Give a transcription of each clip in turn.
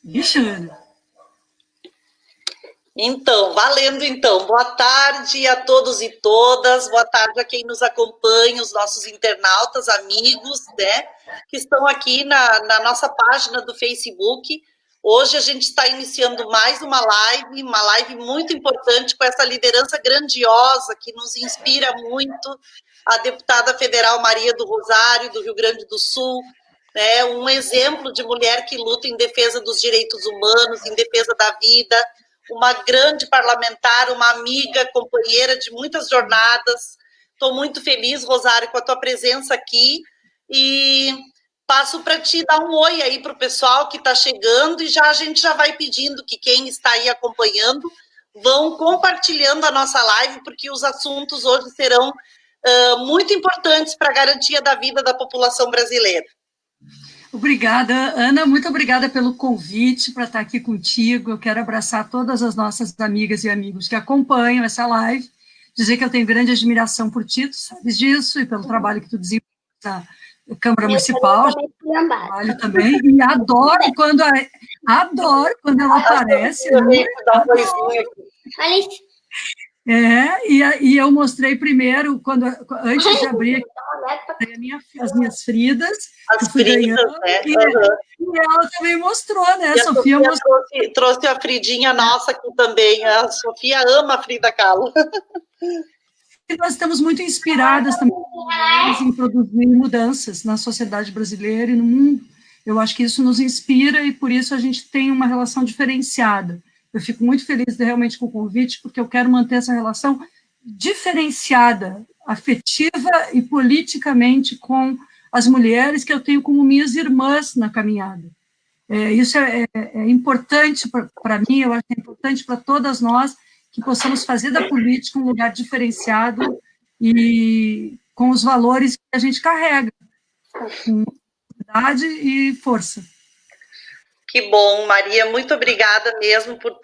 Ixi, Ana. Então, valendo então. Boa tarde a todos e todas, boa tarde a quem nos acompanha, os nossos internautas, amigos, né, que estão aqui na nossa página do Facebook. Hoje a gente está iniciando mais uma live muito importante com essa liderança grandiosa que nos inspira muito, a deputada federal Maria do Rosário, do Rio Grande do Sul, né, um exemplo de mulher que luta em defesa dos direitos humanos, em defesa da vida, uma grande parlamentar, uma amiga, companheira de muitas jornadas. Estou muito feliz, Rosário, com a tua presença aqui e passo para ti dar um oi aí para o pessoal que está chegando e a gente já vai pedindo que quem está aí acompanhando vão compartilhando a nossa live, porque os assuntos hoje serão muito importantes para a garantia da vida da população brasileira. Obrigada, Ana, muito obrigada pelo convite para estar aqui contigo. Eu quero abraçar todas as nossas amigas e amigos que acompanham essa live, dizer que eu tenho grande admiração por ti, tu sabes disso, e pelo trabalho que tu desenvolve na Câmara Municipal, trabalho também, e adoro quando ela aparece. E eu mostrei primeiro, antes de abrir as minhas Fridas, as Fridas, né? E ela também mostrou, né? A Sofia trouxe a Fridinha nossa aqui também. A Sofia ama a Frida Kahlo. E nós estamos muito inspiradas também em produzir mudanças na sociedade brasileira e no mundo. Eu acho que isso nos inspira e por isso a gente tem uma relação diferenciada. Eu fico muito feliz realmente com o convite, porque eu quero manter essa relação diferenciada, afetiva e politicamente com as mulheres que eu tenho como minhas irmãs na caminhada. Isso é importante para mim, eu acho que é importante para todas nós, que possamos fazer da política um lugar diferenciado e com os valores que a gente carrega, com unidade e força. Que bom, Maria, muito obrigada mesmo por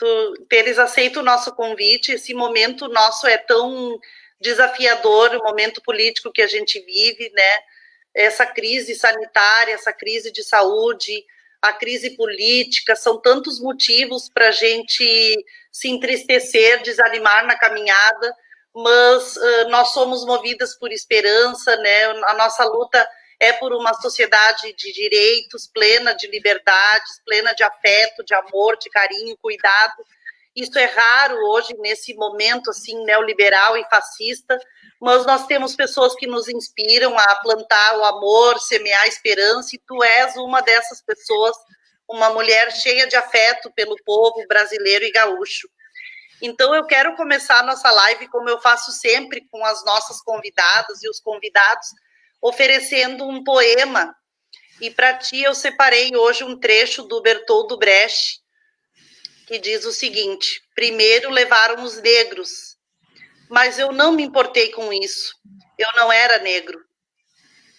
teres aceito o nosso convite. Esse momento nosso é tão desafiador, o momento político que a gente vive, né? Essa crise sanitária, essa crise de saúde, a crise política, são tantos motivos para a gente se entristecer, desanimar na caminhada, mas nós somos movidas por esperança, né? A nossa luta é por uma sociedade de direitos, plena de liberdades, plena de afeto, de amor, de carinho, cuidado. Isso é raro hoje, nesse momento assim neoliberal e fascista, mas nós temos pessoas que nos inspiram a plantar o amor, semear a esperança, e tu és uma dessas pessoas, uma mulher cheia de afeto pelo povo brasileiro e gaúcho. Então, eu quero começar a nossa live, como eu faço sempre com as nossas convidadas e os convidados, oferecendo um poema. E para ti, eu separei hoje um trecho do Bertold Brecht, que diz o seguinte: primeiro levaram os negros, mas eu não me importei com isso, eu não era negro.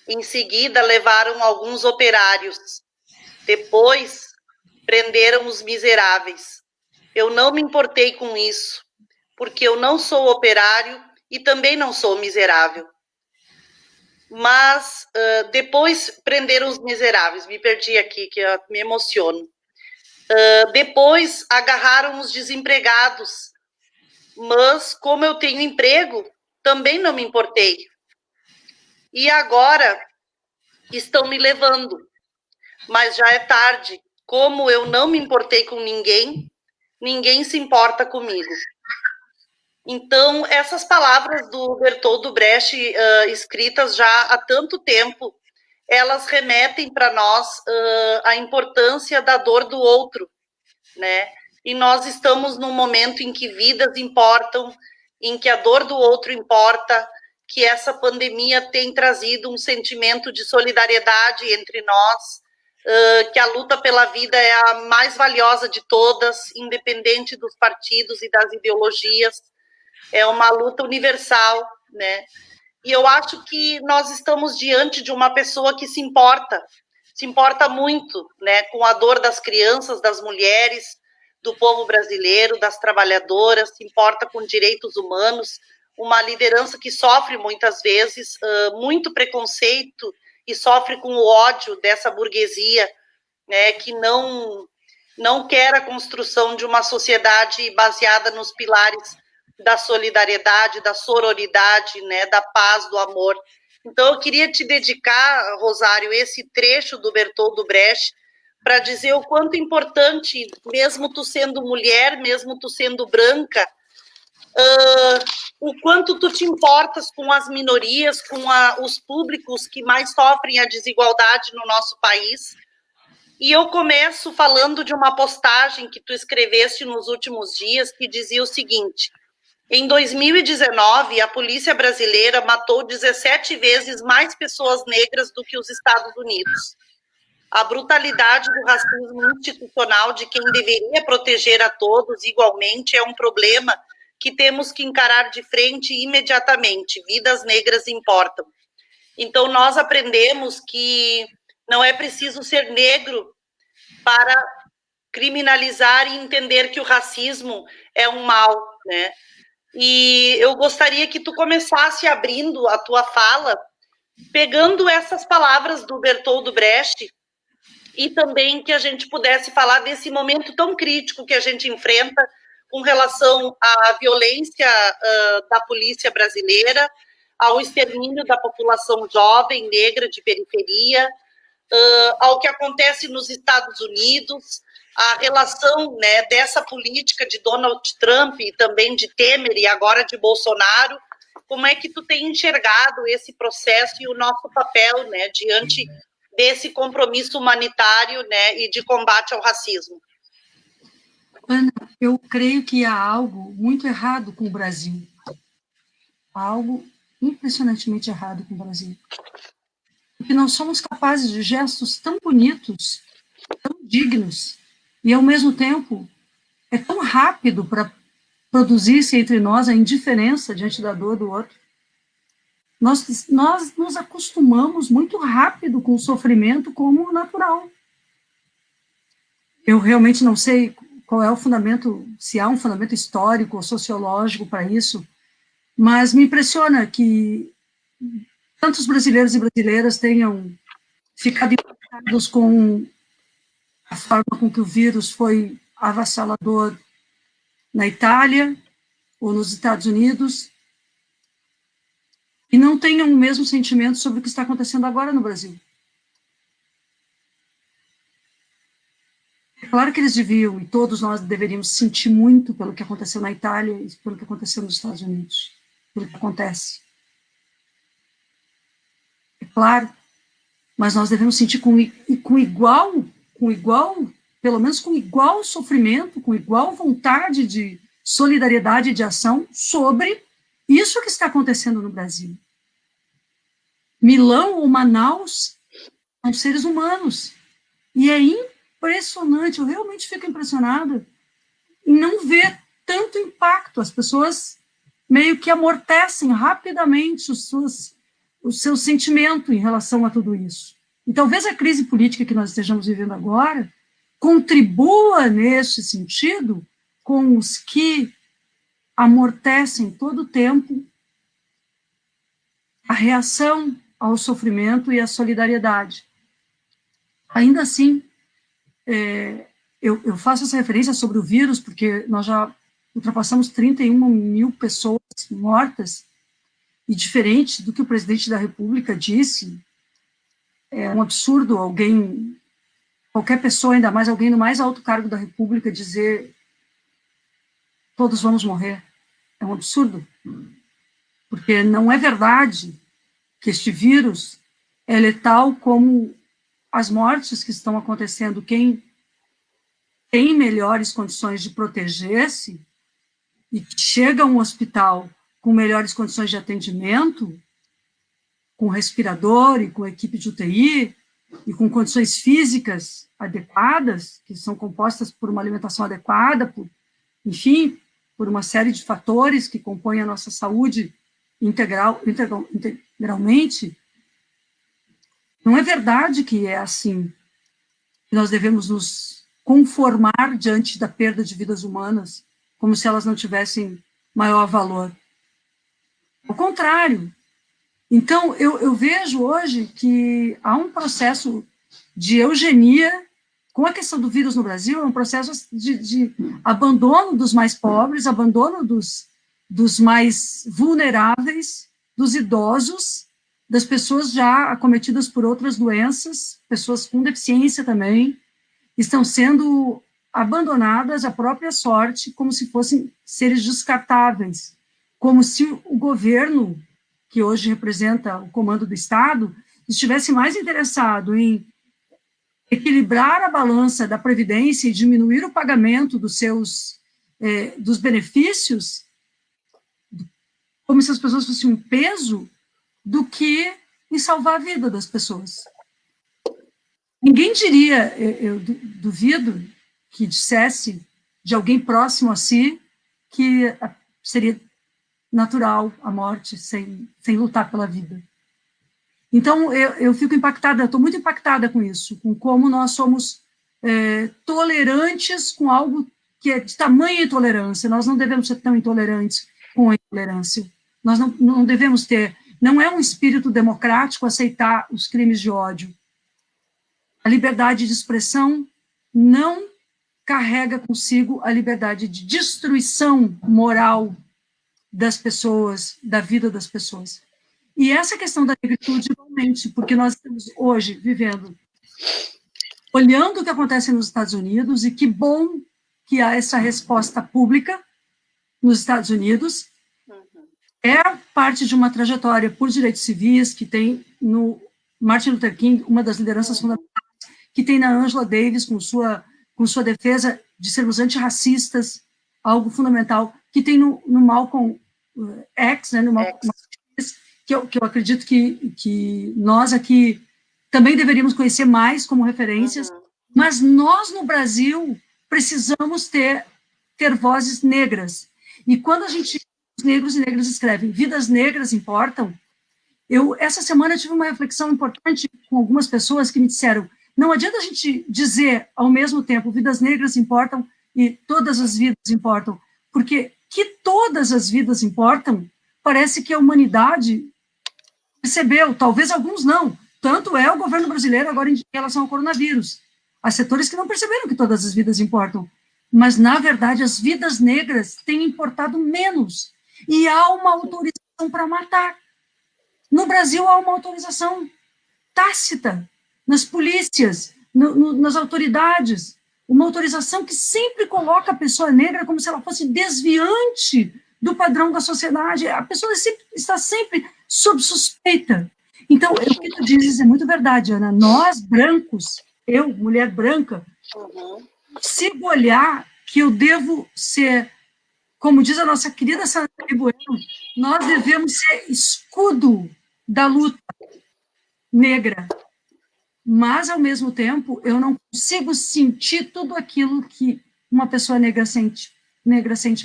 Em seguida, levaram alguns operários. Depois, prenderam os miseráveis. Eu não me importei com isso, porque eu não sou operário e também não sou miserável. Mas depois prenderam os miseráveis. Me perdi aqui, que eu me emociono. Depois agarraram os desempregados. Mas como eu tenho emprego, também não me importei. E agora estão me levando. Mas já é tarde. Como eu não me importei com ninguém, ninguém se importa comigo. Então, essas palavras do Bertold Brecht, escritas já há tanto tempo, elas remetem para nós a importância da dor do outro, né? E nós estamos num momento em que vidas importam, em que a dor do outro importa, que essa pandemia tem trazido um sentimento de solidariedade entre nós, que a luta pela vida é a mais valiosa de todas, independente dos partidos e das ideologias. É uma luta universal, né? E eu acho que nós estamos diante de uma pessoa que se importa muito, né, com a dor das crianças, das mulheres, do povo brasileiro, das trabalhadoras, se importa com direitos humanos, uma liderança que sofre muitas vezes muito preconceito e sofre com o ódio dessa burguesia, né, que não não quer a construção de uma sociedade baseada nos pilares da solidariedade, da sororidade, né, da paz, do amor. Então, eu queria te dedicar, Rosário, esse trecho do Bertold Brecht, para dizer o quanto importante, mesmo tu sendo mulher, mesmo tu sendo branca, o quanto tu te importas com as minorias, com os públicos que mais sofrem a desigualdade no nosso país. E eu começo falando de uma postagem que tu escreveste nos últimos dias, que dizia o seguinte: em 2019, a polícia brasileira matou 17 vezes mais pessoas negras do que os Estados Unidos. A brutalidade do racismo institucional de quem deveria proteger a todos igualmente é um problema que temos que encarar de frente imediatamente. Vidas negras importam. Então, nós aprendemos que não é preciso ser negro para criminalizar e entender que o racismo é um mal, né? E eu gostaria que tu começasse abrindo a tua fala, pegando essas palavras do Bertold Brecht, e também que a gente pudesse falar desse momento tão crítico que a gente enfrenta com relação à violência da polícia brasileira, ao extermínio da população jovem, negra, de periferia, ao que acontece nos Estados Unidos, a relação, né, dessa política de Donald Trump e também de Temer e agora de Bolsonaro. Como é que tu tem enxergado esse processo e o nosso papel, né, diante desse compromisso humanitário, né, e de combate ao racismo? Ana, eu creio que há algo muito errado com o Brasil. Há algo impressionantemente errado com o Brasil. Porque nós somos capazes de gestos tão bonitos, tão dignos, e, ao mesmo tempo, é tão rápido para produzir-se entre nós a indiferença diante da dor do outro. Nós nos acostumamos muito rápido com o sofrimento como natural. Eu realmente não sei qual é o fundamento, se há um fundamento histórico ou sociológico para isso, mas me impressiona que tantos brasileiros e brasileiras tenham ficado impactados com a forma com que o vírus foi avassalador na Itália ou nos Estados Unidos, e não tenham o mesmo sentimento sobre o que está acontecendo agora no Brasil. É claro que eles deviam, e todos nós deveríamos sentir muito pelo que aconteceu na Itália e pelo que aconteceu nos Estados Unidos, pelo que acontece. É claro, mas nós devemos sentir com igual, pelo menos com igual sofrimento, com igual vontade de solidariedade e de ação sobre isso que está acontecendo no Brasil. Milão ou Manaus são seres humanos. E é impressionante, eu realmente fico impressionada em não ver tanto impacto. As pessoas meio que amortecem rapidamente o seu sentimento em relação a tudo isso. E talvez a crise política que nós estejamos vivendo agora contribua nesse sentido com os que amortecem todo o tempo a reação ao sofrimento e à solidariedade. Ainda assim, eu faço essa referência sobre o vírus, porque nós já ultrapassamos 31 mil pessoas mortas, e diferente do que o presidente da República disse, é um absurdo qualquer pessoa, ainda mais alguém no mais alto cargo da República, dizer todos vamos morrer. É um absurdo, porque não é verdade que este vírus é letal como as mortes que estão acontecendo. Quem tem melhores condições de proteger-se e chega a um hospital com melhores condições de atendimento, com respirador e com equipe de UTI, e com condições físicas adequadas, que são compostas por uma alimentação adequada, enfim, por uma série de fatores que compõem a nossa saúde integralmente, não é verdade que é assim. Nós devemos nos conformar diante da perda de vidas humanas, como se elas não tivessem maior valor. Ao contrário. Então, eu vejo hoje que há um processo de eugenia com a questão do vírus no Brasil, é um processo de abandono dos mais pobres, abandono dos mais vulneráveis, dos idosos, das pessoas já acometidas por outras doenças, pessoas com deficiência também, estão sendo abandonadas à própria sorte, como se fossem seres descartáveis, como se o governo, que hoje representa o comando do Estado, estivesse mais interessado em equilibrar a balança da Previdência e diminuir o pagamento dos benefícios, como se as pessoas fossem um peso, do que em salvar a vida das pessoas. Ninguém diria, eu duvido, que dissesse de alguém próximo a si que seria natural a morte sem lutar pela vida. Então, eu fico impactada, estou muito impactada com isso, com como nós somos tolerantes com algo que é de tamanha intolerância. Nós não devemos ser tão intolerantes com a intolerância. Nós não devemos ter, não é um espírito democrático aceitar os crimes de ódio. A liberdade de expressão não carrega consigo a liberdade de destruição moral das pessoas, da vida das pessoas. E essa questão da negritude, igualmente, porque nós estamos hoje vivendo, olhando o que acontece nos Estados Unidos, e que bom que há essa resposta pública nos Estados Unidos, é parte de uma trajetória por direitos civis que tem no Martin Luther King, uma das lideranças fundamentais, que tem na Angela Davis, com sua defesa de sermos antirracistas, algo fundamental, que tem no Malcolm X, né, no Malcolm X, que eu acredito que nós aqui também deveríamos conhecer mais como referências, mas nós, no Brasil, precisamos ter vozes negras. E quando os negros e negras escrevem vidas negras importam, essa semana eu tive uma reflexão importante com algumas pessoas que me disseram, não adianta a gente dizer ao mesmo tempo vidas negras importam e todas as vidas importam, porque que todas as vidas importam, parece que a humanidade percebeu, talvez alguns não, tanto é o governo brasileiro agora em relação ao coronavírus. Há setores que não perceberam que todas as vidas importam, mas, na verdade, as vidas negras têm importado menos, e há uma autorização para matar. No Brasil, há uma autorização tácita, nas polícias, nas autoridades, uma autorização que sempre coloca a pessoa negra como se ela fosse desviante do padrão da sociedade. A pessoa está sempre sob suspeita. Então, o que tu dizes é muito verdade, Ana. Nós, brancos, eu, mulher branca, consigo olhar que eu devo ser, como diz a nossa querida Sandra Bueno, nós devemos ser escudo da luta negra, mas, ao mesmo tempo, eu não consigo sentir tudo aquilo que uma pessoa negra sente,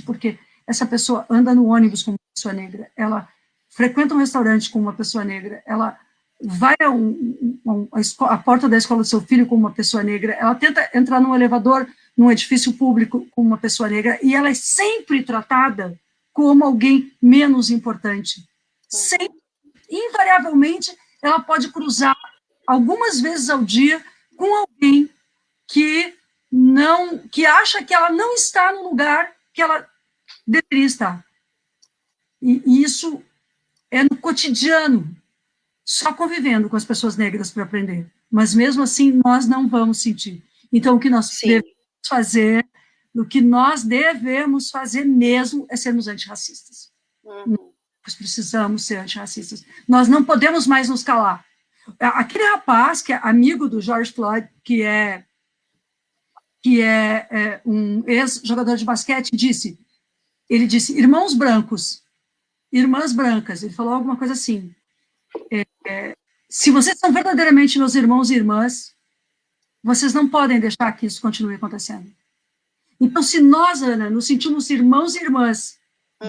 porque essa pessoa anda no ônibus como uma pessoa negra, ela frequenta um restaurante como uma pessoa negra, ela vai à porta da escola do seu filho como uma pessoa negra, ela tenta entrar num elevador, num edifício público como uma pessoa negra, e ela é sempre tratada como alguém menos importante. Sempre, invariavelmente, ela pode cruzar algumas vezes ao dia com alguém que acha que ela não está no lugar que ela deveria estar. E isso é no cotidiano, só convivendo com as pessoas negras para aprender. Mas, mesmo assim, nós não vamos sentir. Então, o que nós devemos fazer mesmo é sermos antirracistas. Nós precisamos ser antirracistas. Nós não podemos mais nos calar. Aquele rapaz que é amigo do George Floyd, que é um ex-jogador de basquete, ele disse, irmãos brancos, irmãs brancas, ele falou alguma coisa assim, se vocês são verdadeiramente meus irmãos e irmãs, vocês não podem deixar que isso continue acontecendo. Então, se nós, Ana, nos sentimos irmãos e irmãs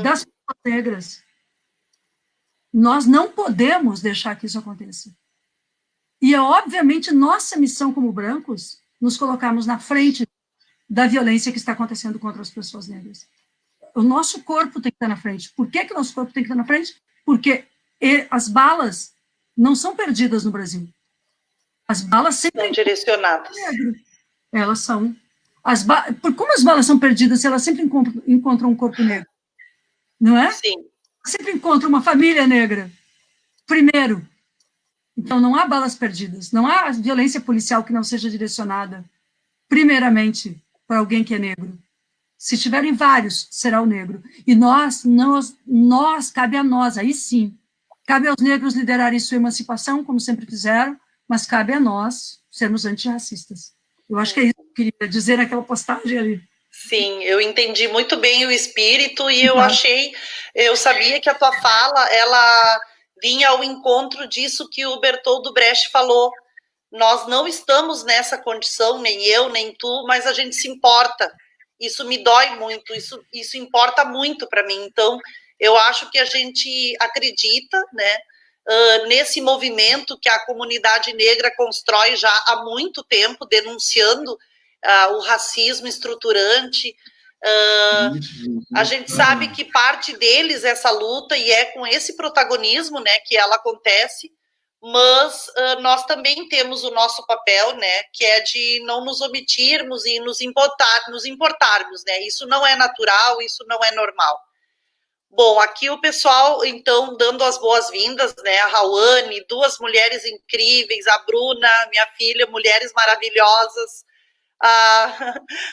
das pessoas negras, nós não podemos deixar que isso aconteça. E é, obviamente, nossa missão como brancos nos colocarmos na frente da violência que está acontecendo contra as pessoas negras. O nosso corpo tem que estar na frente. Por que o nosso corpo tem que estar na frente? Porque as balas não são perdidas no Brasil. As balas sempre são direcionadas. Elas são... Como as balas são perdidas, elas sempre encontram um corpo negro, não é? Sim. Sempre encontram uma família negra, primeiro. Então, não há balas perdidas, não há violência policial que não seja direcionada, primeiramente, para alguém que é negro. Se tiverem vários, será o negro. E cabe a nós, aí sim, cabe aos negros liderarem sua emancipação, como sempre fizeram, mas cabe a nós sermos antirracistas. Eu acho que é isso que eu queria dizer naquela postagem ali. Sim, eu entendi muito bem o espírito e eu sabia que a tua fala, ela vinha ao encontro disso que o Bertoldo Brecht falou. Nós não estamos nessa condição, nem eu, nem tu, mas a gente se importa. Isso me dói muito, isso importa muito para mim. Então, eu acho que a gente acredita, né, nesse movimento que a comunidade negra constrói já há muito tempo, denunciando o racismo estruturante. A gente sabe que parte deles essa luta, e é com esse protagonismo, né, que ela acontece, mas nós também temos o nosso papel, né, que é de não nos omitirmos e nos importarmos, né, isso não é natural, isso não é normal. Bom, aqui o pessoal, então, dando as boas-vindas, né, a Rawane, duas mulheres incríveis, a Bruna, minha filha, mulheres maravilhosas,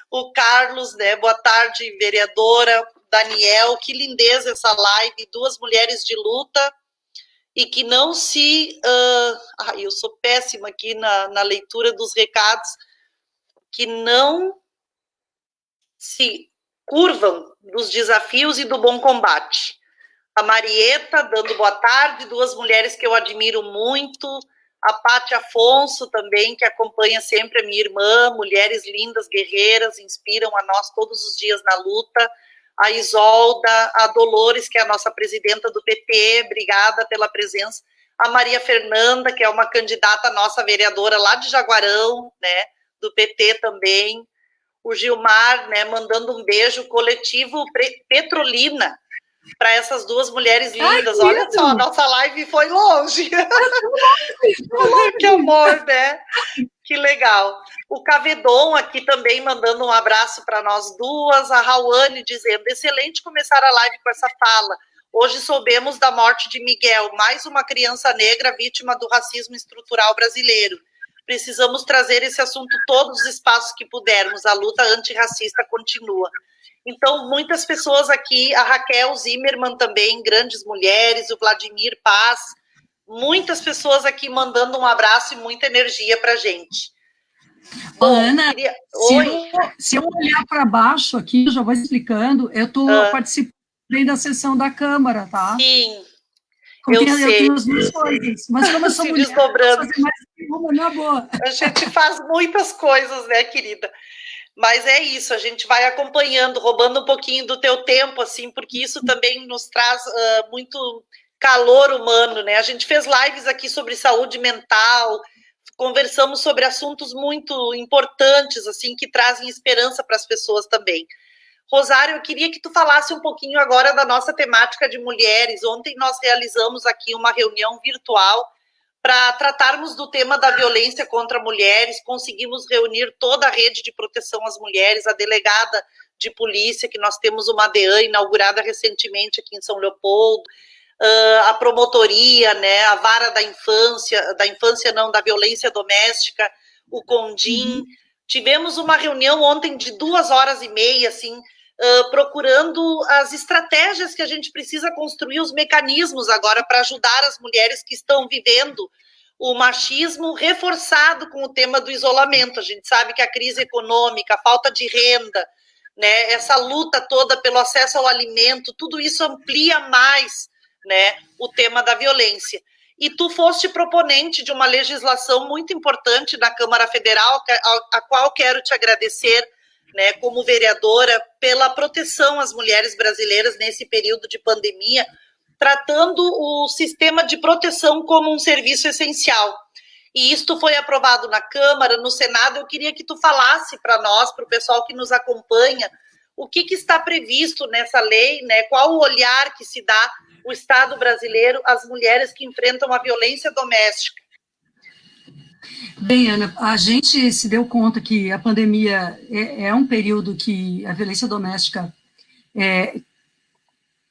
o Carlos, né, boa tarde, vereadora, Daniel, que lindeza essa live, duas mulheres de luta, e que não se... eu sou péssima aqui na leitura dos recados, que não se curvam dos desafios e do bom combate. A Marieta, dando boa tarde, duas mulheres que eu admiro muito, a Pátia Afonso também, que acompanha sempre a minha irmã, mulheres lindas, guerreiras, inspiram a nós todos os dias na luta, a Isolda, a Dolores, que é a nossa presidenta do PT, obrigada pela presença, a Maria Fernanda, que é uma candidata nossa vereadora lá de Jaguarão, né, do PT também, o Gilmar, né, mandando um beijo, coletivo Petrolina, para essas duas mulheres lindas. Ai, olha só, a nossa live foi longe. Que amor, né? Que legal. O Cavedon aqui também mandando um abraço para nós duas. A Rawane dizendo, excelente começar a live com essa fala. Hoje soubemos da morte de Miguel, mais uma criança negra vítima do racismo estrutural brasileiro. Precisamos trazer esse assunto todos os espaços que pudermos. A luta antirracista continua. Então, muitas pessoas aqui, a Raquel Zimmermann também, grandes mulheres, o Vladimir Paz, muitas pessoas aqui mandando um abraço e muita energia para a gente. Bom, Ana, se eu olhar para baixo aqui, eu já vou explicando, eu estou participando da sessão da Câmara, tá? Sim, eu tenho as duas coisas, mas como eu sou mulher, desdobrando. Eu fazer mais que uma, na boa. A gente faz muitas coisas, né, querida? Mas é isso, a gente vai acompanhando, roubando um pouquinho do teu tempo, assim, porque isso também nos traz muito calor humano, né? A gente fez lives aqui sobre saúde mental, conversamos sobre assuntos muito importantes, assim, que trazem esperança para as pessoas também. Rosário, eu queria que tu falasse um pouquinho agora da nossa temática de mulheres. Ontem nós realizamos aqui uma reunião virtual para tratarmos do tema da violência contra mulheres, conseguimos reunir toda a rede de proteção às mulheres, a delegada de polícia, que nós temos uma DEAN inaugurada recentemente aqui em São Leopoldo, a promotoria, né, a vara da violência doméstica, o CONDIM. Tivemos uma reunião ontem de 2h30, assim, procurando as estratégias que a gente precisa construir, os mecanismos agora para ajudar as mulheres que estão vivendo o machismo reforçado com o tema do isolamento. A gente sabe que a crise econômica, a falta de renda, né, essa luta toda pelo acesso ao alimento, tudo isso amplia mais, né, o tema da violência. E tu foste proponente de uma legislação muito importante na Câmara Federal, a qual quero te agradecer, né, como vereadora, pela proteção às mulheres brasileiras nesse período de pandemia, tratando o sistema de proteção como um serviço essencial. E isto foi aprovado na Câmara, no Senado. Eu queria que tu falasse para nós, para o pessoal que nos acompanha, o que está previsto nessa lei, né, qual o olhar que se dá o Estado brasileiro às mulheres que enfrentam a violência doméstica. Bem, Ana, a gente se deu conta que a pandemia é um período que a violência doméstica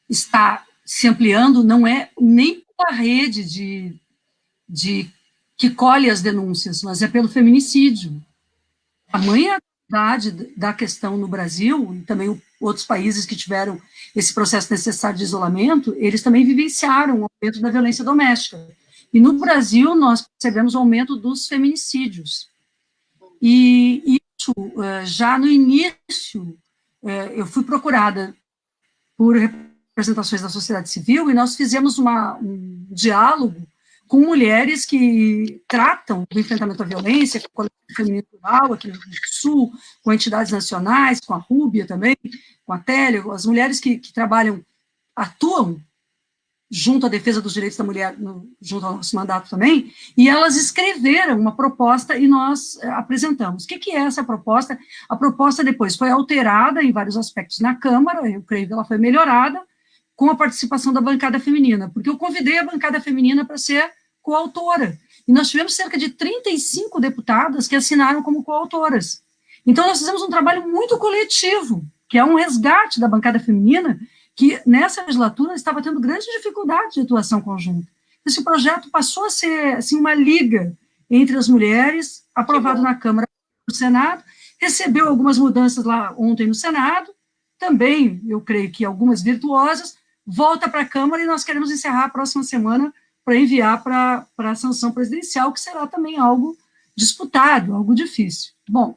está se ampliando, não é nem pela rede de que colhe as denúncias, mas é pelo feminicídio. A gravidade da questão no Brasil, e também outros países que tiveram esse processo necessário de isolamento, eles também vivenciaram o aumento da violência doméstica. E no Brasil, nós percebemos o aumento dos feminicídios. E isso, já no início, eu fui procurada por representações da sociedade civil e nós fizemos um diálogo com mulheres que tratam do enfrentamento à violência, com o Coletivo Feminino Rural, aqui no Rio Grande do Sul, com entidades nacionais, com a Rúbia também, com a Télia, as mulheres que trabalham, atuam junto à defesa dos direitos da mulher, junto ao nosso mandato também, e elas escreveram uma proposta e nós apresentamos. O que é essa proposta? A proposta depois foi alterada em vários aspectos na Câmara, eu creio que ela foi melhorada, com a participação da bancada feminina, porque eu convidei a bancada feminina para ser coautora, e nós tivemos cerca de 35 deputadas que assinaram como coautoras. Então, nós fizemos um trabalho muito coletivo, que é um resgate da bancada feminina, que nessa legislatura estava tendo grande dificuldade de atuação conjunta. Esse projeto passou a ser assim, uma liga entre as mulheres, aprovado na Câmara e no Senado, recebeu algumas mudanças lá ontem no Senado, também, eu creio que algumas virtuosas, volta para a Câmara e nós queremos encerrar a próxima semana para enviar para a sanção presidencial, que será também algo disputado, algo difícil. Bom,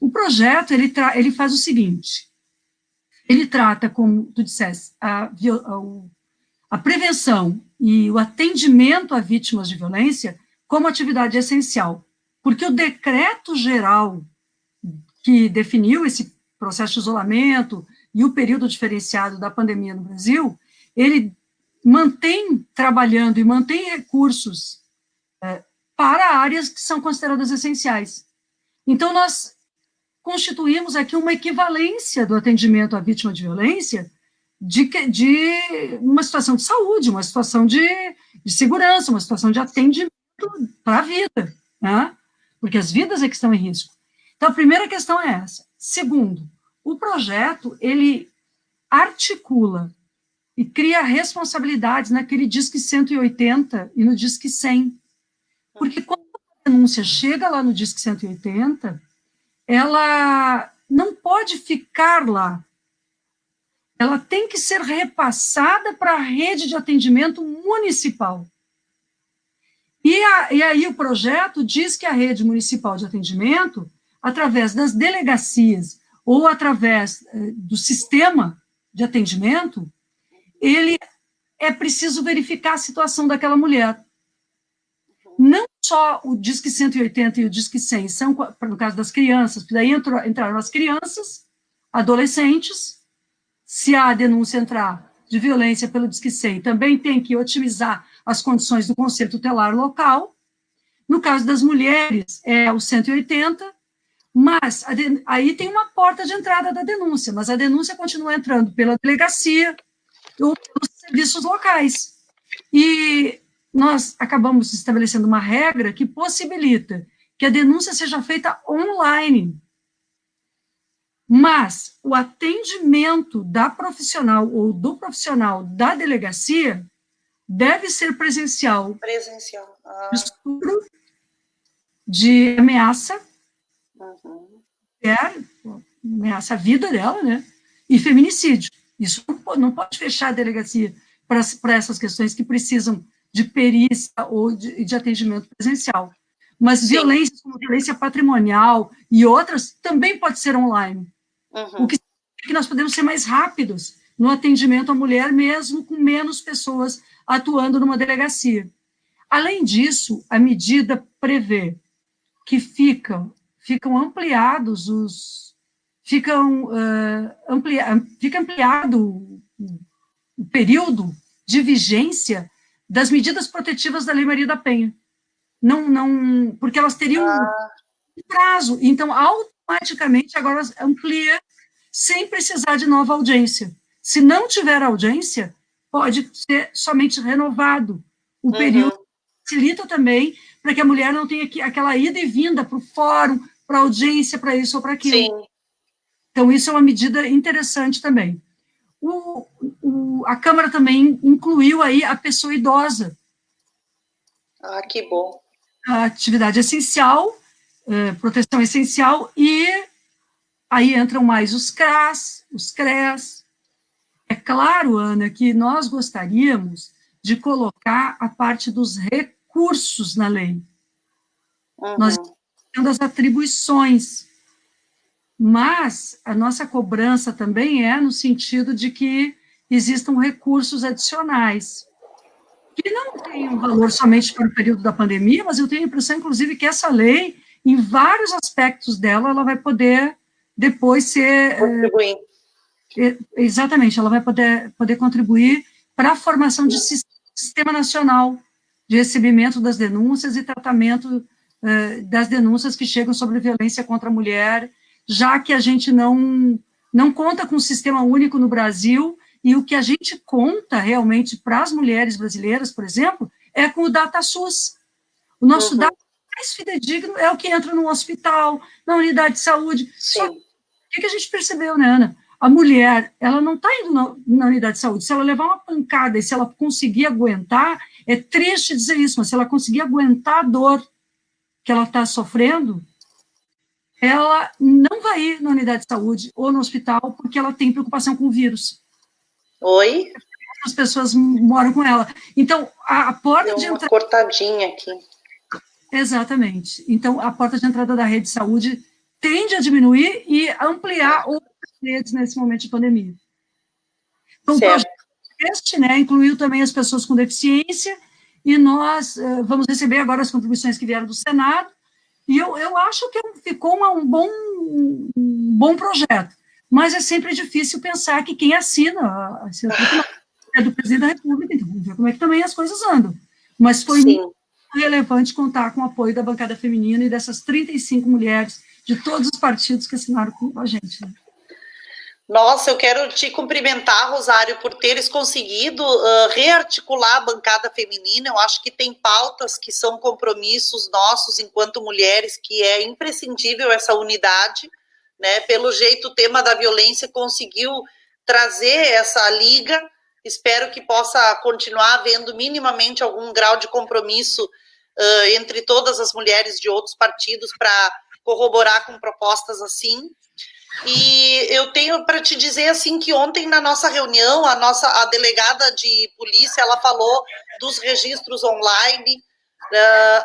o projeto, ele faz o seguinte, ele trata, como tu disseste, a prevenção e o atendimento a vítimas de violência como atividade essencial, porque o decreto geral que definiu esse processo de isolamento e o período diferenciado da pandemia no Brasil, ele mantém trabalhando e mantém recursos para áreas que são consideradas essenciais. Então, nós constituímos aqui uma equivalência do atendimento à vítima de violência de uma situação de saúde, uma situação de segurança, uma situação de atendimento para a vida, né? Porque as vidas é que estão em risco. Então, a primeira questão é essa. Segundo, o projeto, ele articula e cria responsabilidades naquele Disque 180 e no Disque 100. Porque quando a denúncia chega lá no Disque 180, ela não pode ficar lá. Ela tem que ser repassada para a rede de atendimento municipal. E aí o projeto diz que a rede municipal de atendimento, através das delegacias ou através do sistema de atendimento, ele é preciso verificar a situação daquela mulher. Não só o Disque 180 e o Disque 100 são, no caso das crianças, porque daí entraram as crianças, adolescentes, se a denúncia entrar de violência pelo Disque 100, também tem que otimizar as condições do Conselho Tutelar local. No caso das mulheres, é o 180, mas aí tem uma porta de entrada da denúncia, mas a denúncia continua entrando pela delegacia ou pelos serviços locais. E nós acabamos estabelecendo uma regra que possibilita que a denúncia seja feita online, mas o atendimento da profissional ou do profissional da delegacia deve ser presencial. Presencial. Estupro, de ameaça, ameaça à vida dela, né? E feminicídio. Isso não pode fechar a delegacia para essas questões que precisam de perícia ou de atendimento presencial. Mas violências como violência patrimonial e outras também pode ser online. O que significa que nós podemos ser mais rápidos no atendimento à mulher, mesmo com menos pessoas atuando numa delegacia. Além disso, a medida prevê que fica ampliado o período de vigência das medidas protetivas da Lei Maria da Penha. Porque elas teriam um prazo, então automaticamente agora amplia sem precisar de nova audiência. Se não tiver audiência, pode ser somente renovado o período facilita também para que a mulher não tenha aquela ida e vinda para o fórum, para a audiência, para isso ou para aquilo. Sim. Então, isso é uma medida interessante também. A Câmara também incluiu aí a pessoa idosa. Ah, que bom. A atividade essencial, proteção essencial, e aí entram mais os CRAS, os CREAS. É claro, Ana, que nós gostaríamos de colocar a parte dos recursos na lei. Nós estamos tendo as atribuições, mas a nossa cobrança também é no sentido de que existam recursos adicionais, que não tem um valor somente para o período da pandemia, mas eu tenho a impressão, inclusive, que essa lei, em vários aspectos dela, ela vai poder depois ser... Contribuir. Exatamente, ela vai poder contribuir para a formação de sistema nacional de recebimento das denúncias e tratamento das denúncias que chegam sobre violência contra a mulher, já que a gente não conta com um sistema único no Brasil, e o que a gente conta realmente para as mulheres brasileiras, por exemplo, é com o DataSUS. O nosso dado mais fidedigno é o que entra no hospital, na unidade de saúde. Sim. Só que a gente percebeu, né, Ana? A mulher, ela não está indo na unidade de saúde. Se ela levar uma pancada e se ela conseguir aguentar, é triste dizer isso, mas se ela conseguir aguentar a dor que ela está sofrendo, ela não vai ir na unidade de saúde ou no hospital porque ela tem preocupação com o vírus. Oi? As pessoas moram com ela. Então, a porta de entrada... cortadinha aqui. Exatamente. Então, a porta de entrada da rede de saúde tende a diminuir e ampliar outras redes nesse momento de pandemia. Então, o projeto incluiu também as pessoas com deficiência, e nós vamos receber agora as contribuições que vieram do Senado, e eu acho que ficou um bom projeto, mas é sempre difícil pensar que quem assina é do presidente da República, então vamos ver como é que também as coisas andam. Mas foi muito relevante contar com o apoio da bancada feminina e dessas 35 mulheres de todos os partidos que assinaram com a gente. Né? Nossa, eu quero te cumprimentar, Rosário, por teres conseguido rearticular a bancada feminina. Eu acho que tem pautas que são compromissos nossos enquanto mulheres, que é imprescindível essa unidade, né? Pelo jeito, o tema da violência conseguiu trazer essa liga. Espero que possa continuar havendo minimamente algum grau de compromisso entre todas as mulheres de outros partidos para corroborar com propostas assim. E eu tenho para te dizer assim que ontem na nossa reunião a delegada de polícia ela falou dos registros online.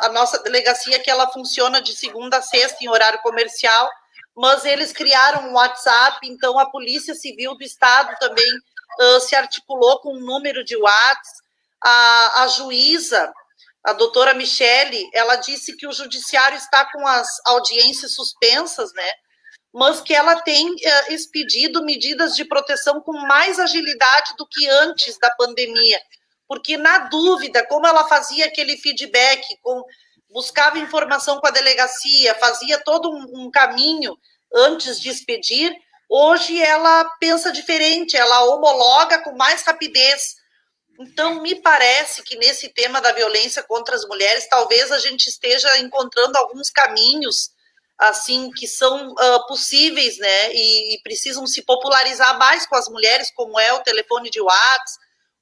A nossa delegacia que ela funciona de segunda a sexta em horário comercial, mas eles criaram um WhatsApp, então a Polícia Civil do Estado também se articulou com um número de WhatsApp. A juíza, a doutora Michele, ela disse que o judiciário está com as audiências suspensas, né? Mas que ela tem expedido medidas de proteção com mais agilidade do que antes da pandemia, porque na dúvida, como ela fazia aquele feedback, buscava informação com a delegacia, fazia todo um caminho antes de expedir, hoje ela pensa diferente, ela homologa com mais rapidez. Então, me parece que nesse tema da violência contra as mulheres, talvez a gente esteja encontrando alguns caminhos assim, que são possíveis, né, e precisam se popularizar mais com as mulheres, como é o telefone de WhatsApp,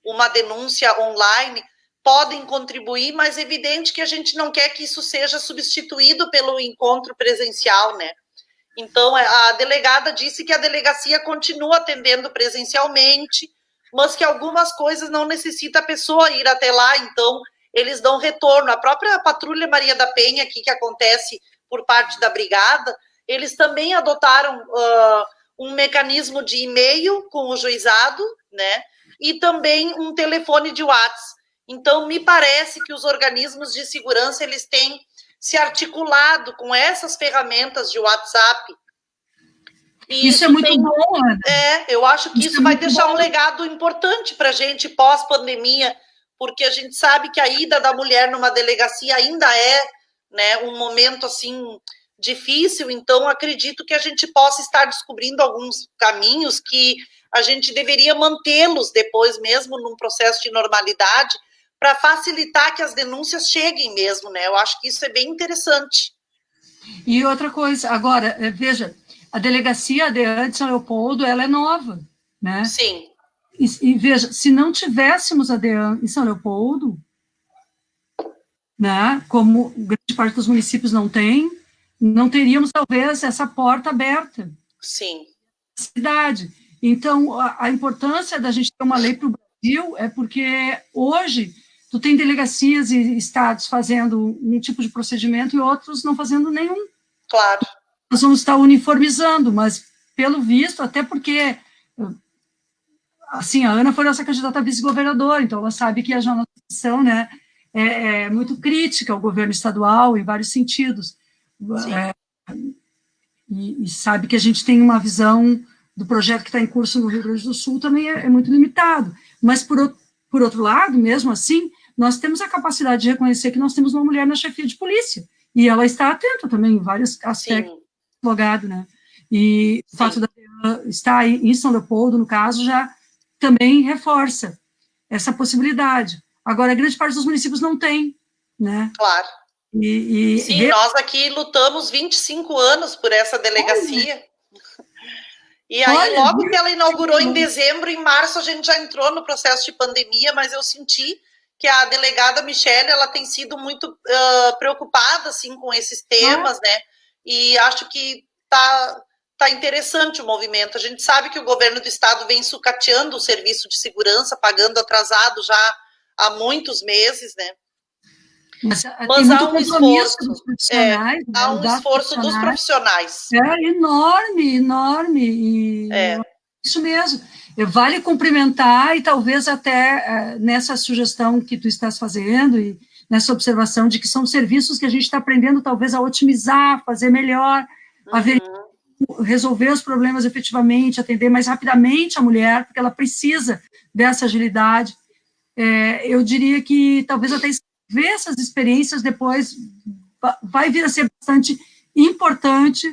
uma denúncia online, podem contribuir, mas é evidente que a gente não quer que isso seja substituído pelo encontro presencial, né. Então, a delegada disse que a delegacia continua atendendo presencialmente, mas que algumas coisas não necessita a pessoa ir até lá, então eles dão retorno. A própria Patrulha Maria da Penha, aqui que acontece por parte da brigada, eles também adotaram um mecanismo de e-mail com o juizado, né, e também um telefone de WhatsApp. Então, me parece que os organismos de segurança, eles têm se articulado com essas ferramentas de WhatsApp. E isso é muito bom, Ana. Eu acho que isso vai deixar um legado importante para a gente pós-pandemia, porque a gente sabe que a ida da mulher numa delegacia ainda é, né, um momento assim difícil, então acredito que a gente possa estar descobrindo alguns caminhos que a gente deveria mantê-los depois mesmo num processo de normalidade, para facilitar que as denúncias cheguem mesmo, né? Eu acho que isso é bem interessante. E outra coisa, agora, veja, a delegacia de São Leopoldo, ela é nova, né? Sim. E veja, se não tivéssemos a DEAN em São Leopoldo, né, como grande parte dos municípios não tem, não teríamos, talvez, essa porta aberta. Sim. Cidade. Então, a importância da gente ter uma lei para o Brasil é porque hoje tu tem delegacias e estados fazendo um tipo de procedimento e outros não fazendo nenhum. Claro. Nós vamos estar uniformizando, mas, pelo visto, até porque, assim, a Ana foi nossa candidata a vice-governadora, então ela sabe que a nossa posição, né, é muito crítica ao governo estadual, em vários sentidos. E sabe que a gente tem uma visão do projeto que está em curso no Rio Grande do Sul também é muito limitado. Mas, por outro lado, mesmo assim, nós temos a capacidade de reconhecer que nós temos uma mulher na chefia de polícia, e ela está atenta também em vários aspectos do advogado, né? E o fato de estar em São Leopoldo, no caso, já também reforça essa possibilidade. Agora, a grande parte dos municípios não tem, né? Claro. Sim, nós aqui lutamos 25 anos por essa delegacia. E aí, logo que ela inaugurou em dezembro, em março, a gente já entrou no processo de pandemia, mas eu senti que a delegada Michele, ela tem sido muito preocupada, assim, com esses temas, né? E acho que tá interessante o movimento. A gente sabe que o governo do estado vem sucateando o serviço de segurança, pagando atrasado já há muitos meses, né? Mas há um esforço dos profissionais. Há um esforço dos profissionais. É enorme, enorme. Isso mesmo. Vale cumprimentar e talvez até nessa sugestão que tu estás fazendo e nessa observação de que são serviços que a gente está aprendendo talvez a otimizar, fazer melhor, resolver os problemas efetivamente, atender mais rapidamente a mulher, porque ela precisa dessa agilidade. Eu diria que talvez até ver essas experiências depois vai vir a ser bastante importante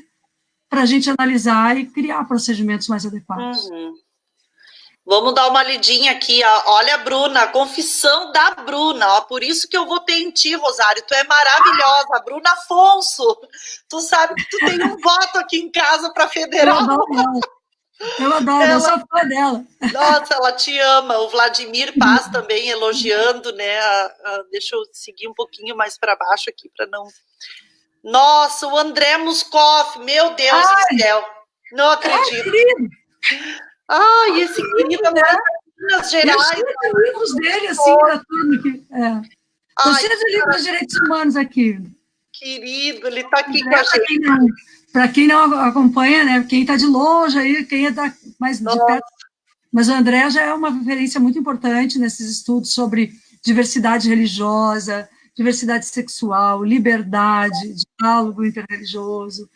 para a gente analisar e criar procedimentos mais adequados. Vamos dar uma lidinha aqui, ó. Olha a Bruna, a confissão da Bruna, ó. Por isso que eu votei em ti, Rosário, tu é maravilhosa, Bruna Afonso, tu sabe que tu tem um voto aqui em casa para federal. Eu adoro, eu sou fã dela. Nossa, ela te ama. O Vladimir Paz também elogiando, né? Deixa eu seguir um pouquinho mais para baixo aqui para não. Nossa, o André Muscoff, meu Deus do céu, não acredito. Esse querido agora em Minas Gerais. Eu tenho livros dele, assim, da turma aqui. Eu cheio de livros de direitos humanos aqui. Querido, ele está aqui com a gente. Para quem não acompanha, né? Quem está de longe aí, quem é mais de perto. Mas o André já é uma referência muito importante nesses estudos sobre diversidade religiosa, diversidade sexual, liberdade, diálogo interreligioso,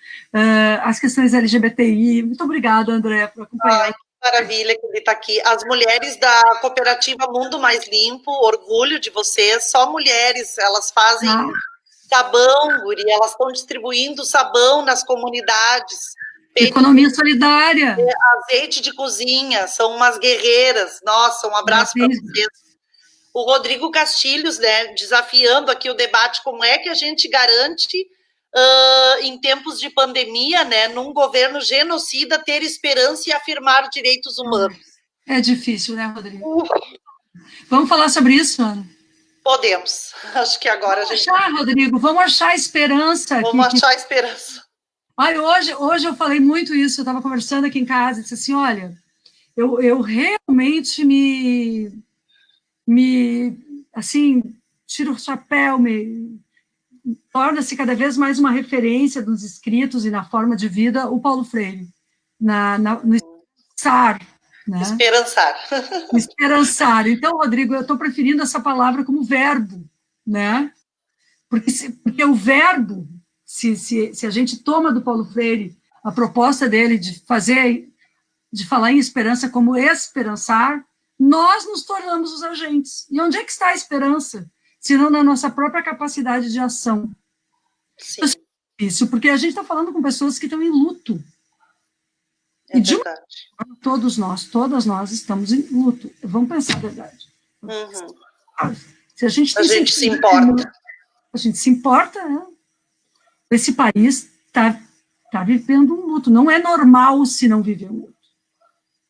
as questões LGBTI. Muito obrigada, André, por acompanhar. Que maravilha que ele está aqui. As mulheres da cooperativa Mundo Mais Limpo, orgulho de vocês, só mulheres, elas fazem sabão, guri, elas estão distribuindo sabão nas comunidades. Economia solidária. Azeite de cozinha, são umas guerreiras. Nossa, um abraço para vocês. O Rodrigo Castilhos, né, desafiando aqui o debate, como é que a gente garante, em tempos de pandemia, né, num governo genocida, ter esperança e afirmar direitos humanos. É difícil, né, Rodrigo? Vamos falar sobre isso, Ana? Podemos. Acho que agora vamos achar, Rodrigo, vamos achar esperança. Vamos achar esperança. Hoje eu falei muito isso, eu estava conversando aqui em casa, e disse assim, olha, eu realmente assim, tiro o chapéu, torna-se cada vez mais uma referência dos escritos e na forma de vida o Paulo Freire, no esperançar, né? Esperançar. Então, Rodrigo, eu estou preferindo essa palavra como verbo, né? Porque o verbo, se a gente toma do Paulo Freire a proposta dele de falar em esperança como esperançar, nós nos tornamos os agentes. E onde é que está a esperança? Se não na nossa própria capacidade de ação. Sim. Isso, porque a gente está falando com pessoas que estão em luto. É verdade. Todas nós estamos em luto. Vamos pensar a verdade. Se a gente se importa. A gente se importa, né? Esse país está vivendo um luto. Não é normal se não viver um luto.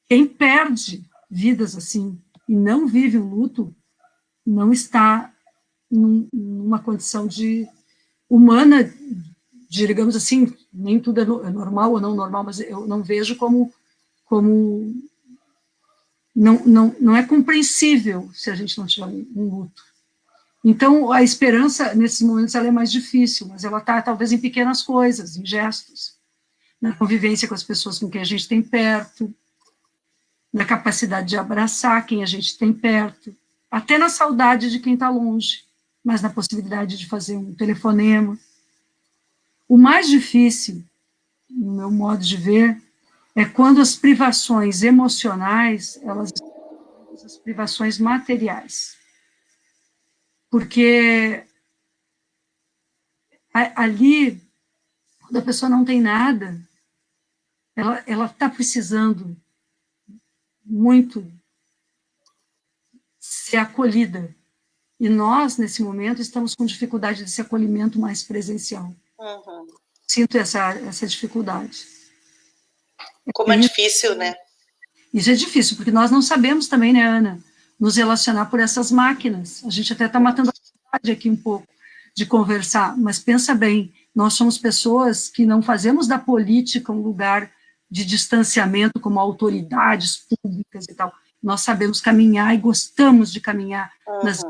Quem perde vidas assim e não vive um luto não está numa condição humana, digamos assim, nem tudo é normal ou não normal, mas eu não vejo como não é compreensível se a gente não tiver um luto. Então, a esperança, nesses momentos, ela é mais difícil, mas ela está, talvez, em pequenas coisas, em gestos, na convivência com as pessoas com quem a gente tem perto, na capacidade de abraçar quem a gente tem perto, até na saudade de quem está longe, mas na possibilidade de fazer um telefonema. O mais difícil, no meu modo de ver, é quando as privações emocionais, elas são as privações materiais. Porque ali, quando a pessoa não tem nada, ela está precisando muito ser acolhida. E nós, nesse momento, estamos com dificuldade desse acolhimento mais presencial. Uhum. Sinto essa dificuldade. Como é difícil, né? Isso é difícil, porque nós não sabemos também, né, Ana, nos relacionar por essas máquinas. A gente até está matando a vontade aqui um pouco de conversar, mas pensa bem, nós somos pessoas que não fazemos da política um lugar de distanciamento como autoridades públicas e tal. Nós sabemos caminhar e gostamos de caminhar nas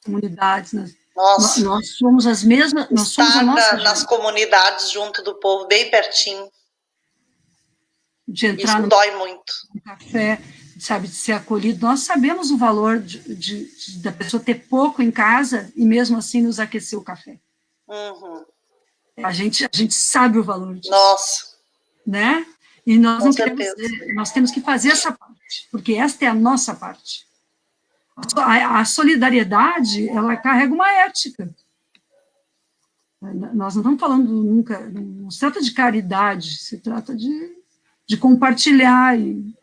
comunidades. Nós somos as mesmas... Nós somos a nossa nas comunidades, junto do povo, bem pertinho. De entrar isso dói muito. No café, sabe, de ser acolhido. Nós sabemos o valor da pessoa ter pouco em casa e mesmo assim nos aquecer o café. Uhum. A gente sabe o valor disso. Nossa. Né? E nós Com certeza. Nós temos que fazer essa parte, porque esta é a nossa parte. A solidariedade, ela carrega uma ética. Nós não estamos falando nunca, não se trata de caridade, se trata de compartilhar. E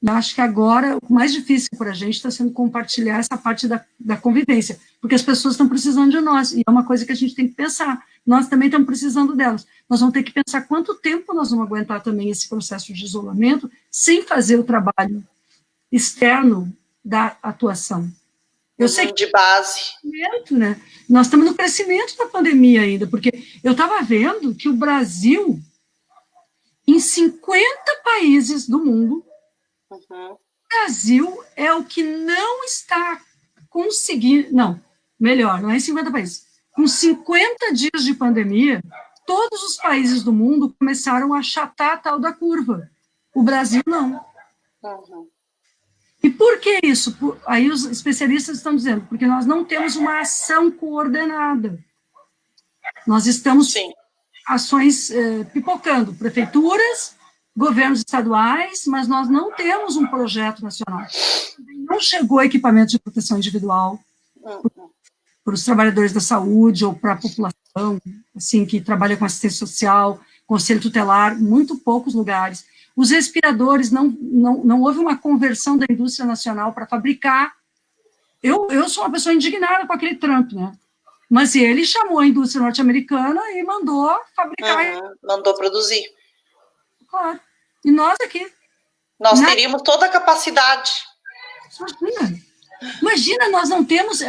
acho que agora o mais difícil para a gente está sendo compartilhar essa parte da convivência, porque as pessoas estão precisando de nós, e é uma coisa que a gente tem que pensar. Nós também estamos precisando delas. Nós vamos ter que pensar quanto tempo nós vamos aguentar também esse processo de isolamento sem fazer o trabalho externo da atuação. Eu sei que de base. Né? Nós estamos no crescimento da pandemia ainda, porque eu estava vendo que o Brasil, em 50 países do mundo, o Brasil é o que não está conseguindo... Não, melhor, não é em 50 países. Com 50 dias de pandemia, todos os países do mundo começaram a achatar a tal da curva. O Brasil não. E por que isso? Aí os especialistas estão dizendo, porque nós não temos uma ação coordenada. Nós estamos ações pipocando, prefeituras, governos estaduais, mas nós não temos um projeto nacional. Não chegou equipamento de proteção individual para os trabalhadores da saúde ou para a população, assim, que trabalha com assistência social, conselho tutelar, muito poucos lugares. Os respiradores, não houve uma conversão da indústria nacional para fabricar. Eu sou uma pessoa indignada com aquele Trump, né? Mas ele chamou a indústria norte-americana e mandou fabricar. Mandou produzir. Claro. E nós aqui. Nós teríamos toda a capacidade. Imagina, nós não temos...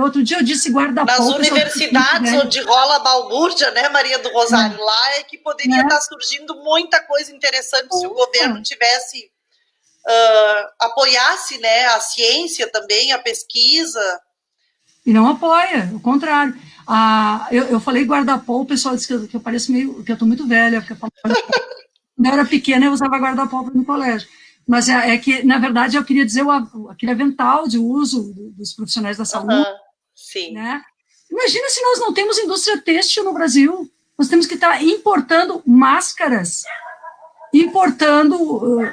outro dia eu disse guarda-pó... Nas universidades onde rola a balbúrdia, né, Maria do Rosário? Lá é que poderia estar surgindo muita coisa interessante se o governo tivesse... apoiasse, né, a ciência também, a pesquisa. E não apoia, o contrário. Eu falei guarda-pó, o pessoal disse que eu pareço meio... que eu estou muito velha, porque quando eu era pequena eu usava guarda-pó no colégio. Mas é que, na verdade, eu queria dizer aquele avental de uso dos profissionais da saúde. Sim. Né? Imagina se nós não temos indústria têxtil no Brasil. Nós temos que estar importando máscaras, importando...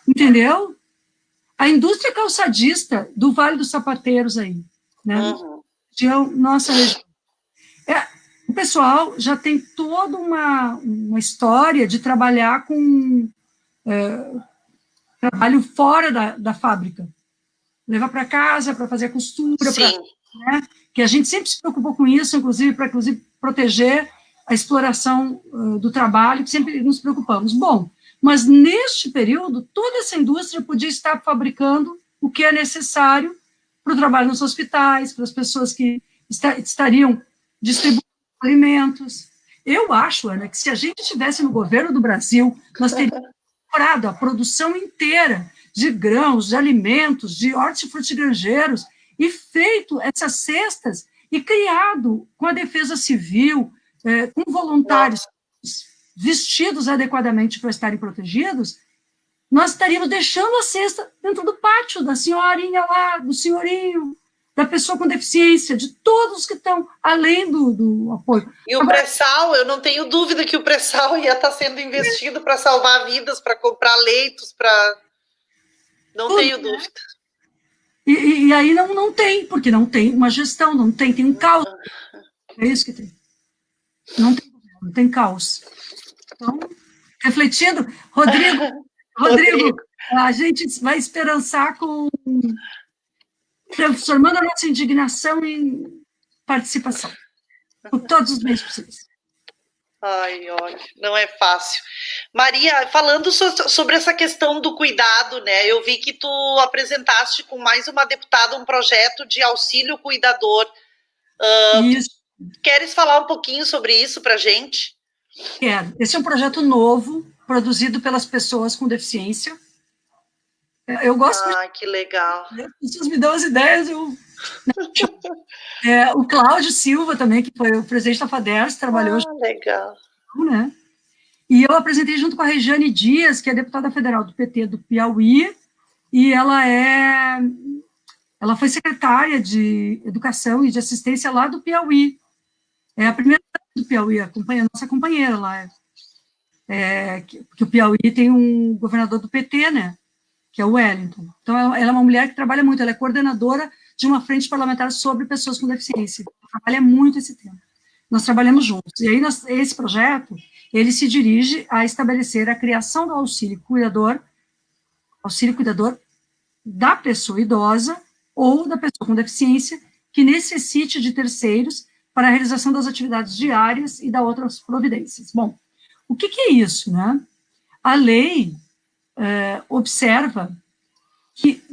entendeu? A indústria calçadista do Vale dos Sapateiros aí. Né? Nossa região. O pessoal já tem toda uma história de trabalhar com... trabalho fora da fábrica. levar para casa, para fazer a costura, Sim. né, que a gente sempre se preocupou com isso, inclusive para proteger a exploração do trabalho, que sempre nos preocupamos. Bom, mas neste período, toda essa indústria podia estar fabricando o que é necessário para o trabalho nos hospitais, para as pessoas que estariam distribuindo alimentos. Eu acho, Ana, que se a gente estivesse no governo do Brasil, nós teríamos comprado a produção inteira de grãos, de alimentos, de hortifrutigranjeiros, e feito essas cestas e criado com a defesa civil, com voluntários vestidos adequadamente para estarem protegidos, nós estaríamos deixando a cesta dentro do pátio da senhorinha lá, do senhorinho, da pessoa com deficiência, de todos que estão além do apoio. E o pré-sal, eu não tenho dúvida que o pré-sal ia estar sendo investido para salvar vidas, para comprar leitos, para... Não tudo, tenho dúvida. E aí não tem, porque não tem uma gestão, não tem um caos. É isso que tem. Não tem caos. Então, refletindo, Rodrigo, a gente vai esperançar transformando a nossa indignação em participação, por todos os meios possíveis. Ai, olha, não é fácil. Maria, falando sobre essa questão do cuidado, né? Eu vi que tu apresentaste com mais uma deputada um projeto de auxílio cuidador. Isso. Queres falar um pouquinho sobre isso para a gente? Quero. Esse é um projeto novo, produzido pelas pessoas com deficiência. Eu gosto que legal. As pessoas me dão as ideias, o Cláudio Silva também, que foi o presidente da FADERS, trabalhou... legal. Né? E eu apresentei junto com a Regiane Dias, que é deputada federal do PT do Piauí, e ela foi secretária de Educação e de Assistência lá do Piauí. É a primeira do Piauí, a nossa companheira lá. Que o Piauí tem um governador do PT, né? Que é o Wellington. Então, ela é uma mulher que trabalha muito, ela é coordenadora de uma frente parlamentar sobre pessoas com deficiência. Ela trabalha muito esse tema. Nós trabalhamos juntos. E aí, esse projeto, ele se dirige a estabelecer a criação do auxílio cuidador da pessoa idosa ou da pessoa com deficiência que necessite de terceiros para a realização das atividades diárias e da outras providências. Bom, o que é isso, né? A lei observa que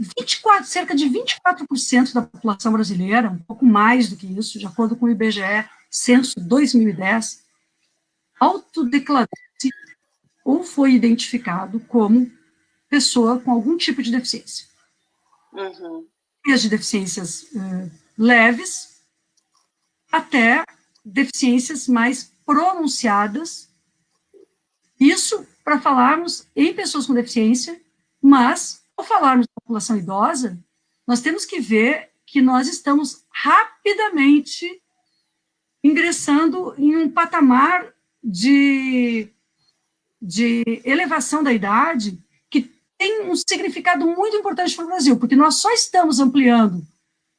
cerca de 24% da população brasileira, um pouco mais do que isso, de acordo com o IBGE, censo 2010, autodeclarou-se ou foi identificado como pessoa com algum tipo de deficiência. Desde deficiências leves até deficiências mais pronunciadas. Isso para falarmos em pessoas com deficiência, mas, ao falarmos da população idosa, nós temos que ver que nós estamos rapidamente ingressando em um patamar de elevação da idade que tem um significado muito importante para o Brasil, porque nós só estamos ampliando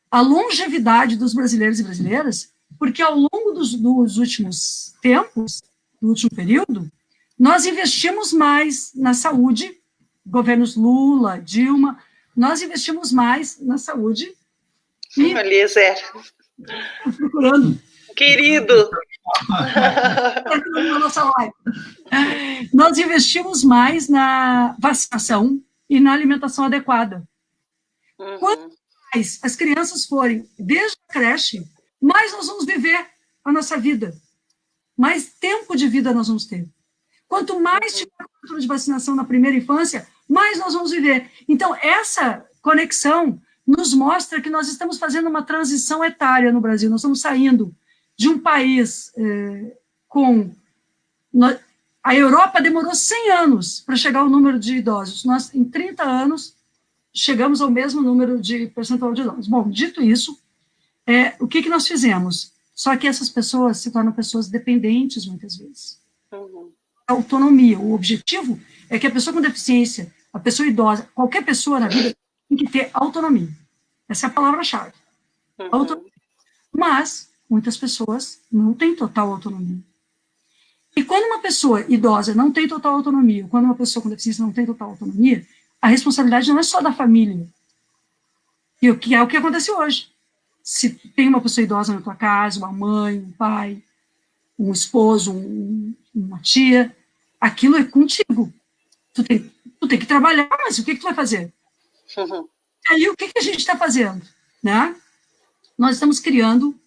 a longevidade dos brasileiros e brasileiras porque ao longo dos últimos tempos, do último período, nós investimos mais na saúde, governos Lula, Dilma, nós investimos mais na saúde. E Eliezer. Procurando. Querido. Nós investimos mais na vacinação e na alimentação adequada. Quanto mais as crianças forem desde a creche, mais nós vamos viver a nossa vida. Mais tempo de vida nós vamos ter. Quanto mais tiver cobertura de vacinação na primeira infância, mais nós vamos viver. Então, essa conexão nos mostra que nós estamos fazendo uma transição etária no Brasil. Nós estamos saindo de um país A Europa demorou 100 anos para chegar ao número de idosos. Nós, em 30 anos, chegamos ao mesmo número de percentual de idosos. Bom, dito isso, o que nós fizemos? Só que essas pessoas se tornam pessoas dependentes, muitas vezes. Autonomia. O objetivo é que a pessoa com deficiência, a pessoa idosa, qualquer pessoa na vida tem que ter autonomia. Essa é a palavra-chave. Autonomia. Mas muitas pessoas não têm total autonomia. E quando uma pessoa idosa não tem total autonomia, quando uma pessoa com deficiência não tem total autonomia, a responsabilidade não é só da família. que é o que acontece hoje. Se tem uma pessoa idosa na tua casa, uma mãe, um pai, um esposo, uma tia, aquilo é contigo. Tu tem que trabalhar, mas o que tu vai fazer? Uhum. Aí o que a gente está fazendo? Né? Nós estamos criando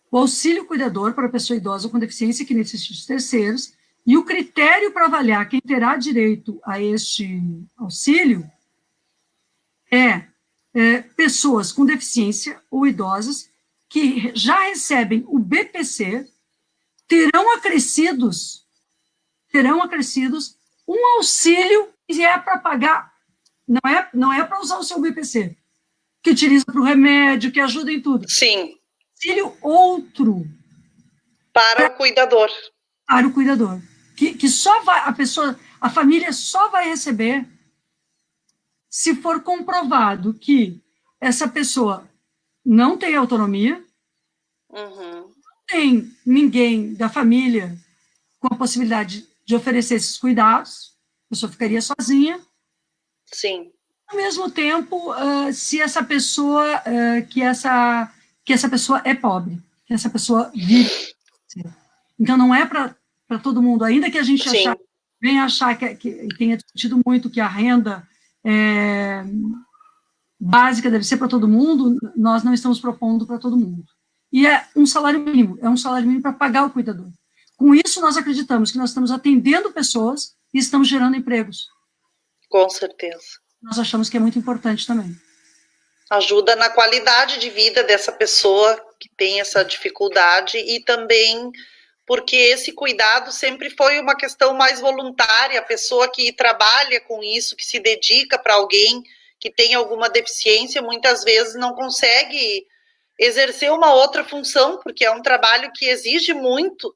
o auxílio cuidador para a pessoa idosa com deficiência que necessita de terceiros, e o critério para avaliar quem terá direito a este auxílio é pessoas com deficiência ou idosas que já recebem o BPC, terão acrescidos um auxílio que é para pagar, não é para usar o seu BPC, que utiliza para o remédio, que ajuda em tudo. Sim. Auxílio outro. Para o cuidador. Para o cuidador. Que só vai, a família só vai receber se for comprovado que essa pessoa não tem autonomia, não tem ninguém da família com a possibilidade de oferecer esses cuidados, a pessoa ficaria sozinha. Sim. Ao mesmo tempo, se essa pessoa, que essa pessoa é pobre, que essa pessoa vive. Então, não é para todo mundo, ainda que a gente venha achar que tenha discutido muito que a renda básica deve ser para todo mundo, nós não estamos propondo para todo mundo. E é um salário mínimo para pagar o cuidador. Com isso, nós acreditamos que nós estamos atendendo pessoas e estamos gerando empregos. Com certeza. Nós achamos que é muito importante também. Ajuda na qualidade de vida dessa pessoa que tem essa dificuldade, e também porque esse cuidado sempre foi uma questão mais voluntária, a pessoa que trabalha com isso, que se dedica para alguém que tem alguma deficiência, muitas vezes não consegue exercer uma outra função, porque é um trabalho que exige muito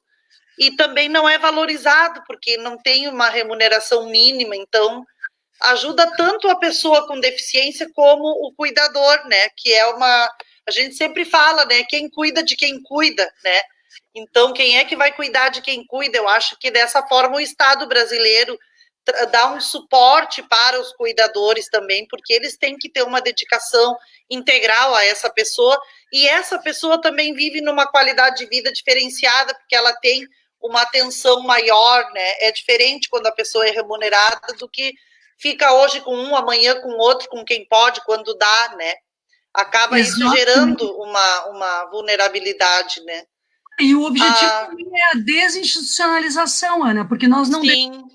e também não é valorizado, porque não tem uma remuneração mínima. Então, ajuda tanto a pessoa com deficiência como o cuidador, né? Que é a gente sempre fala, né? Quem cuida de quem cuida, né? Então, quem é que vai cuidar de quem cuida? Eu acho que dessa forma o Estado brasileiro dá um suporte para os cuidadores também, porque eles têm que ter uma dedicação integral a essa pessoa, e essa pessoa também vive numa qualidade de vida diferenciada, porque ela tem uma atenção maior, né? É diferente quando a pessoa é remunerada do que fica hoje com um, amanhã com outro, com quem pode, quando dá, né? Acaba isso gerando uma vulnerabilidade, né? E o objetivo também é a desinstitucionalização, Ana, porque nós não devemos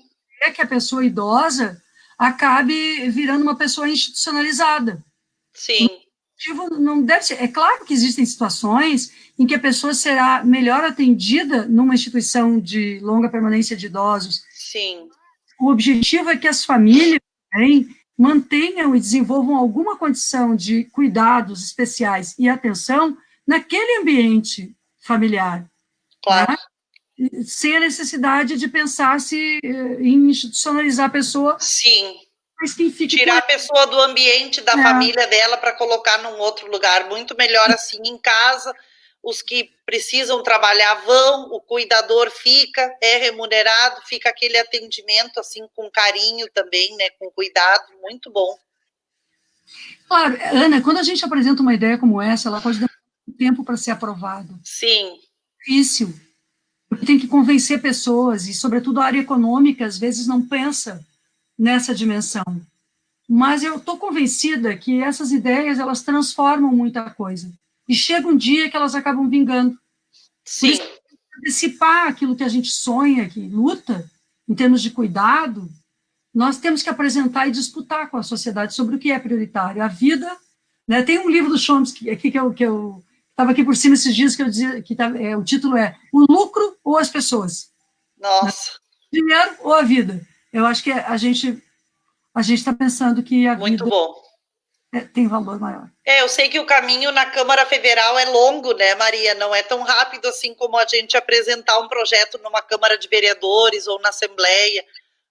que a pessoa idosa acabe virando uma pessoa institucionalizada. Sim. O objetivo não deve ser. É claro que existem situações em que a pessoa será melhor atendida numa instituição de longa permanência de idosos. Sim. O objetivo é que as famílias também mantenham e desenvolvam alguma condição de cuidados especiais e atenção naquele ambiente familiar. Claro. Né? Sem a necessidade de pensar-se em institucionalizar a pessoa. Sim. Mas quem fica tirar a pessoa do ambiente da família dela para colocar num outro lugar. Muito melhor assim em casa. Os que precisam trabalhar vão, o cuidador fica, é remunerado, fica aquele atendimento assim com carinho também, né, com cuidado, muito bom. Claro, Ana, quando a gente apresenta uma ideia como essa, ela pode demorar um tempo para ser aprovada. Sim. Difícil, porque tem que convencer pessoas, e sobretudo a área econômica às vezes não pensa nessa dimensão. Mas eu estou convencida que essas ideias, elas transformam muita coisa. E chega um dia que elas acabam vingando. Sim. Por isso, antecipar aquilo que a gente sonha, que luta, em termos de cuidado, nós temos que apresentar e disputar com a sociedade sobre o que é prioritário. A vida, né? Tem um livro do Chomsky aqui que eu estava aqui por cima esses dias, que eu dizia que o título é O Lucro ou as Pessoas? Nossa. Dinheiro ou a vida? Eu acho que a gente está pensando que a muito vida bom. Tem valor maior. Eu sei que o caminho na Câmara Federal é longo, né, Maria? Não é tão rápido assim como a gente apresentar um projeto numa Câmara de Vereadores ou na Assembleia,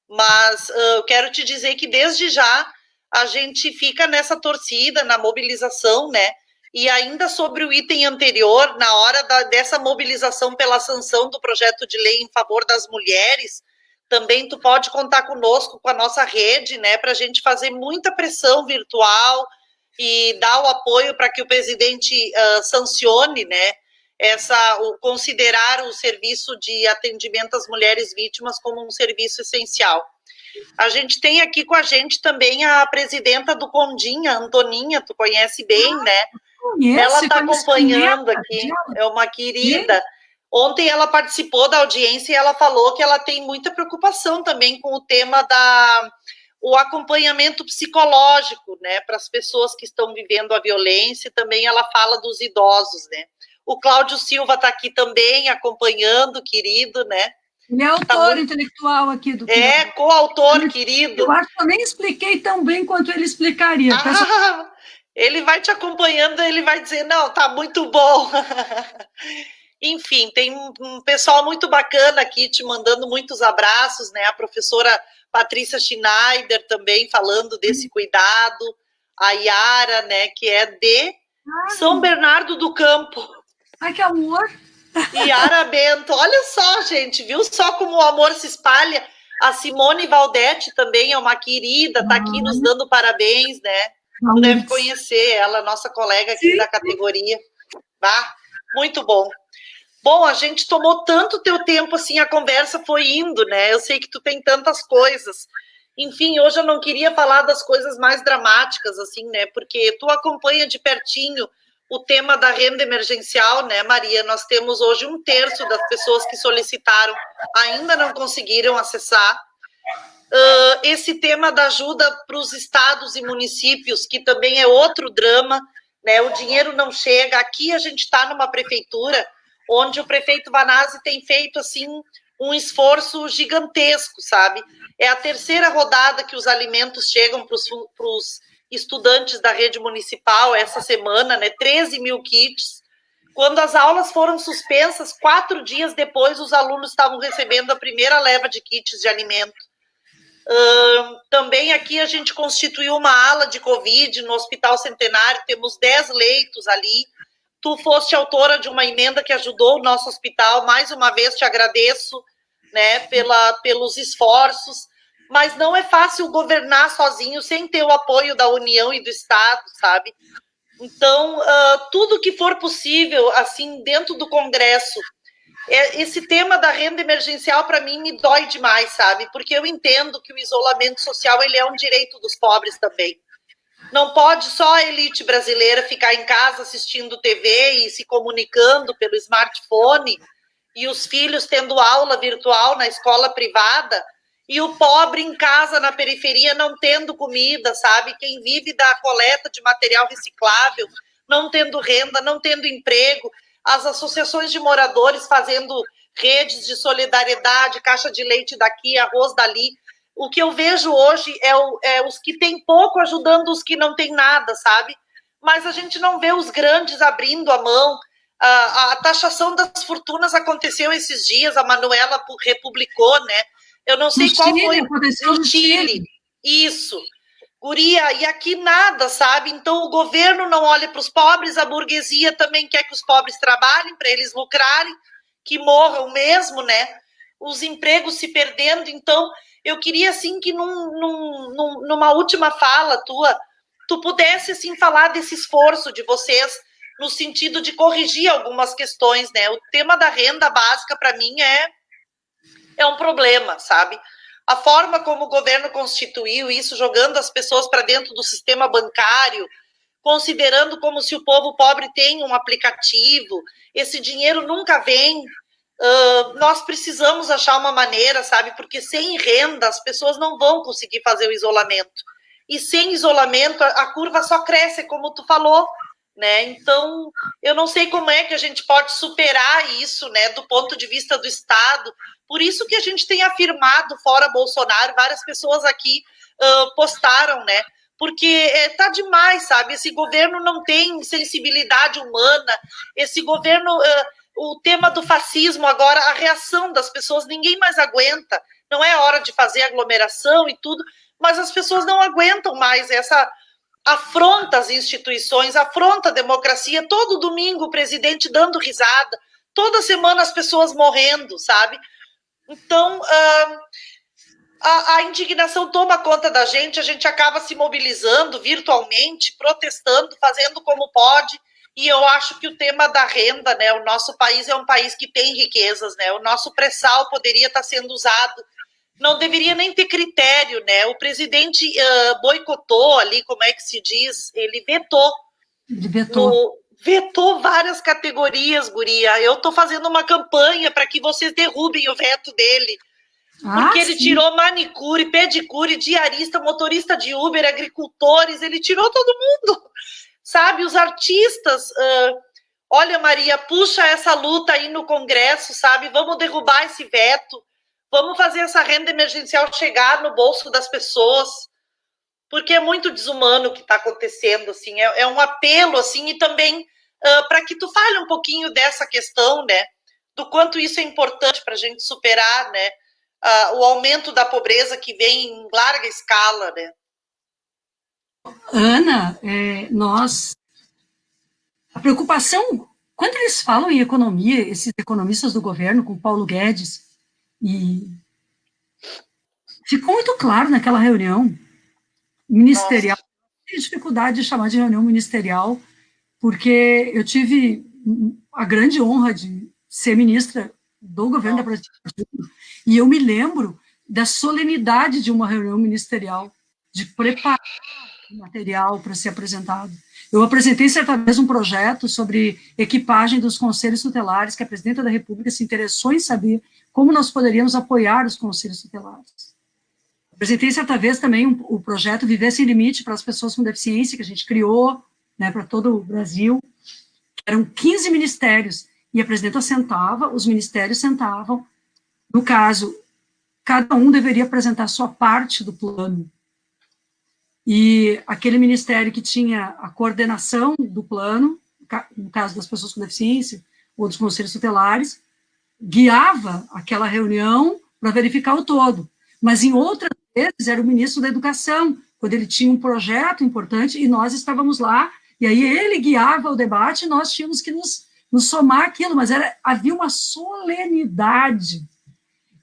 mas eu quero te dizer que desde já a gente fica nessa torcida, na mobilização, né? E ainda sobre o item anterior, na hora dessa mobilização pela sanção do projeto de lei em favor das mulheres, também tu pode contar conosco, com a nossa rede, né, para a gente fazer muita pressão virtual e dar o apoio para que o presidente sancione, né, considerar o serviço de atendimento às mulheres vítimas como um serviço essencial. A gente tem aqui com a gente também a presidenta do Condinha, Antoninha, tu conhece bem, né? Ela está acompanhando aqui, é uma querida. Ontem ela participou da audiência e ela falou que ela tem muita preocupação também com o tema o acompanhamento psicológico, né, para as pessoas que estão vivendo a violência, e também ela fala dos idosos, né? O Cláudio Silva está aqui também acompanhando, querido, né? Ele é autor intelectual aqui do... coautor, querido. Eu acho que eu nem expliquei tão bem quanto ele explicaria. Ele vai te acompanhando, ele vai dizer, não, tá muito bom. Enfim, tem um pessoal muito bacana aqui te mandando muitos abraços, né? A professora Patrícia Schneider também falando desse cuidado, a Yara, né, que é de São Bernardo do Campo. Ai, que amor! Yara Bento, olha só, gente, viu só como o amor se espalha? A Simone Valdete também é uma querida, tá aqui nos dando parabéns, né? Tu deve conhecer ela, nossa colega aqui da categoria. Tá? Muito bom. Bom, a gente tomou tanto teu tempo, assim, a conversa foi indo, né? Eu sei que tu tem tantas coisas. Enfim, hoje eu não queria falar das coisas mais dramáticas, assim, né? Porque tu acompanha de pertinho o tema da renda emergencial, né, Maria? Nós temos hoje 1/3 das pessoas que solicitaram ainda não conseguiram acessar. Esse tema da ajuda para os estados e municípios, que também é outro drama, né? O dinheiro não chega. Aqui a gente está numa prefeitura onde o prefeito Vanazzi tem feito, assim, um esforço gigantesco, sabe? É a 3ª rodada que os alimentos chegam para os estudantes da rede municipal essa semana, né? 13 mil kits. Quando as aulas foram suspensas, 4 dias depois, os alunos estavam recebendo a primeira leva de kits de alimento. Também aqui a gente constituiu uma ala de Covid no Hospital Centenário, temos 10 leitos ali. Tu foste autora de uma emenda que ajudou o nosso hospital, mais uma vez te agradeço, né, pelos esforços, mas não é fácil governar sozinho sem ter o apoio da União e do Estado, sabe? Então, tudo que for possível, assim, dentro do Congresso, esse tema da renda emergencial, para mim, me dói demais, sabe? Porque eu entendo que o isolamento social, ele é um direito dos pobres também. Não pode só a elite brasileira ficar em casa assistindo TV e se comunicando pelo smartphone, e os filhos tendo aula virtual na escola privada, e o pobre em casa, na periferia, não tendo comida, sabe? Quem vive da coleta de material reciclável, não tendo renda, não tendo emprego, as associações de moradores fazendo redes de solidariedade, caixa de leite daqui, arroz dali. O que eu vejo hoje é os que têm pouco ajudando os que não têm nada, sabe? Mas a gente não vê os grandes abrindo a mão. A taxação das fortunas aconteceu esses dias, a Manuela republicou, né? Eu não sei qual foi. Aconteceu no Chile. Isso. Guria, e aqui nada, sabe? Então o governo não olha para os pobres, a burguesia também quer que os pobres trabalhem para eles lucrarem, que morram mesmo, né? Os empregos se perdendo. Então, eu queria, assim, que numa última fala tua, tu pudesse, assim, falar desse esforço de vocês no sentido de corrigir algumas questões, né? O tema da renda básica, para mim, é um problema, sabe? A forma como o governo constituiu isso, jogando as pessoas para dentro do sistema bancário, considerando como se o povo pobre tem um aplicativo, esse dinheiro nunca vem. Nós precisamos achar uma maneira, sabe? Porque sem renda as pessoas não vão conseguir fazer o isolamento. E sem isolamento a curva só cresce, como tu falou, né? Então, eu não sei como é que a gente pode superar isso, né, do ponto de vista do Estado. Por isso que a gente tem afirmado, fora Bolsonaro, várias pessoas aqui postaram, né? Porque tá demais, sabe? Esse governo não tem sensibilidade humana, esse governo, o tema do fascismo agora, a reação das pessoas, ninguém mais aguenta, não é hora de fazer aglomeração e tudo, mas as pessoas não aguentam mais essa afronta às instituições, afronta a democracia, todo domingo o presidente dando risada, toda semana as pessoas morrendo, sabe? Então, a indignação toma conta da gente, a gente acaba se mobilizando virtualmente, protestando, fazendo como pode, e eu acho que o tema da renda, né, o nosso país é um país que tem riquezas, né, o nosso pré-sal poderia estar sendo usado, não deveria nem ter critério, né, o presidente boicotou ali, como é que se diz, ele vetou. Ele vetou. Vetou várias categorias, guria, eu estou fazendo uma campanha para que vocês derrubem o veto dele, porque ele tirou manicure, pedicure, diarista, motorista de Uber, agricultores, ele tirou todo mundo, sabe? Os artistas. Olha, Maria, puxa essa luta aí no Congresso, sabe? Vamos derrubar esse veto, vamos fazer essa renda emergencial chegar no bolso das pessoas, porque é muito desumano o que está acontecendo, assim, é um apelo, assim, e também para que tu fale um pouquinho dessa questão, né? Do quanto isso é importante para a gente superar, né? O aumento da pobreza que vem em larga escala, né? Ana, a preocupação, quando eles falam em economia, esses economistas do governo, com Paulo Guedes, e ficou muito claro naquela reunião ministerial, tem dificuldade de chamar de reunião ministerial, porque eu tive a grande honra de ser ministra do governo da Presidência, e eu me lembro da solenidade de uma reunião ministerial, de preparar o material para ser apresentado. Eu apresentei certa vez um projeto sobre equipagem dos conselhos tutelares, que a presidenta da República se interessou em saber como nós poderíamos apoiar os conselhos tutelares. Apresentei certa vez também o projeto Viver Sem Limite para as pessoas com deficiência, que a gente criou, né, para todo o Brasil. Eram 15 ministérios, e a presidenta sentava, os ministérios sentavam. No caso, cada um deveria apresentar sua parte do plano. E aquele ministério que tinha a coordenação do plano, no caso das pessoas com deficiência, ou dos conselhos tutelares, guiava aquela reunião para verificar o todo. Mas em outras vezes era o ministro da Educação, quando ele tinha um projeto importante e nós estávamos lá, e aí ele guiava o debate e nós tínhamos que nos somar aquilo, mas havia uma solenidade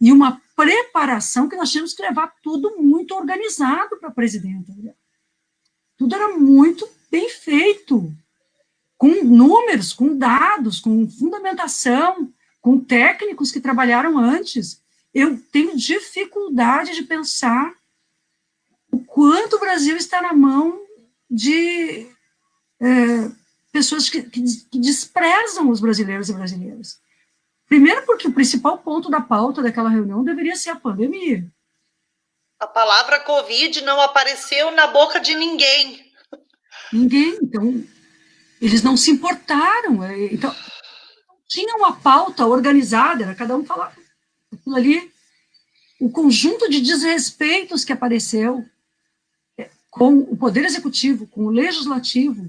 e uma preparação que nós tínhamos que levar tudo muito organizado para a presidenta. Tudo era muito bem feito, com números, com dados, com fundamentação, com técnicos que trabalharam antes. Eu tenho dificuldade de pensar o quanto o Brasil está na mão de pessoas que desprezam os brasileiros e brasileiras. Primeiro porque o principal ponto da pauta daquela reunião deveria ser a pandemia. A palavra Covid não apareceu na boca de ninguém. Ninguém, então, eles não se importaram. Então, tinha uma pauta organizada, era cada um falava aquilo ali, o conjunto de desrespeitos que apareceu com o Poder Executivo, com o Legislativo,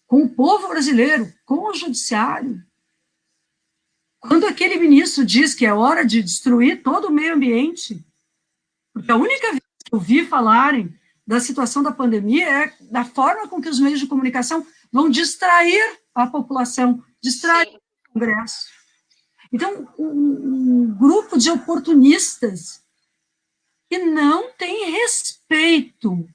com o povo brasileiro, com o Judiciário. Quando aquele ministro diz que é hora de destruir todo o meio ambiente, porque a única vez que eu vi falarem da situação da pandemia é da forma com que os meios de comunicação vão distrair a população, distrair o Congresso. Então, um grupo de oportunistas que não tem respeito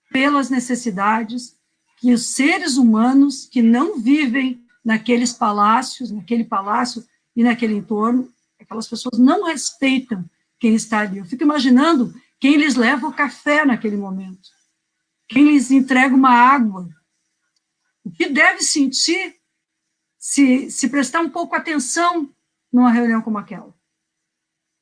pelas necessidades que os seres humanos que não vivem naqueles palácios, naquele palácio e naquele entorno, aquelas pessoas não respeitam quem está ali. Eu fico imaginando quem lhes leva o café naquele momento, quem lhes entrega uma água, o que deve sentir se prestar um pouco atenção numa reunião como aquela.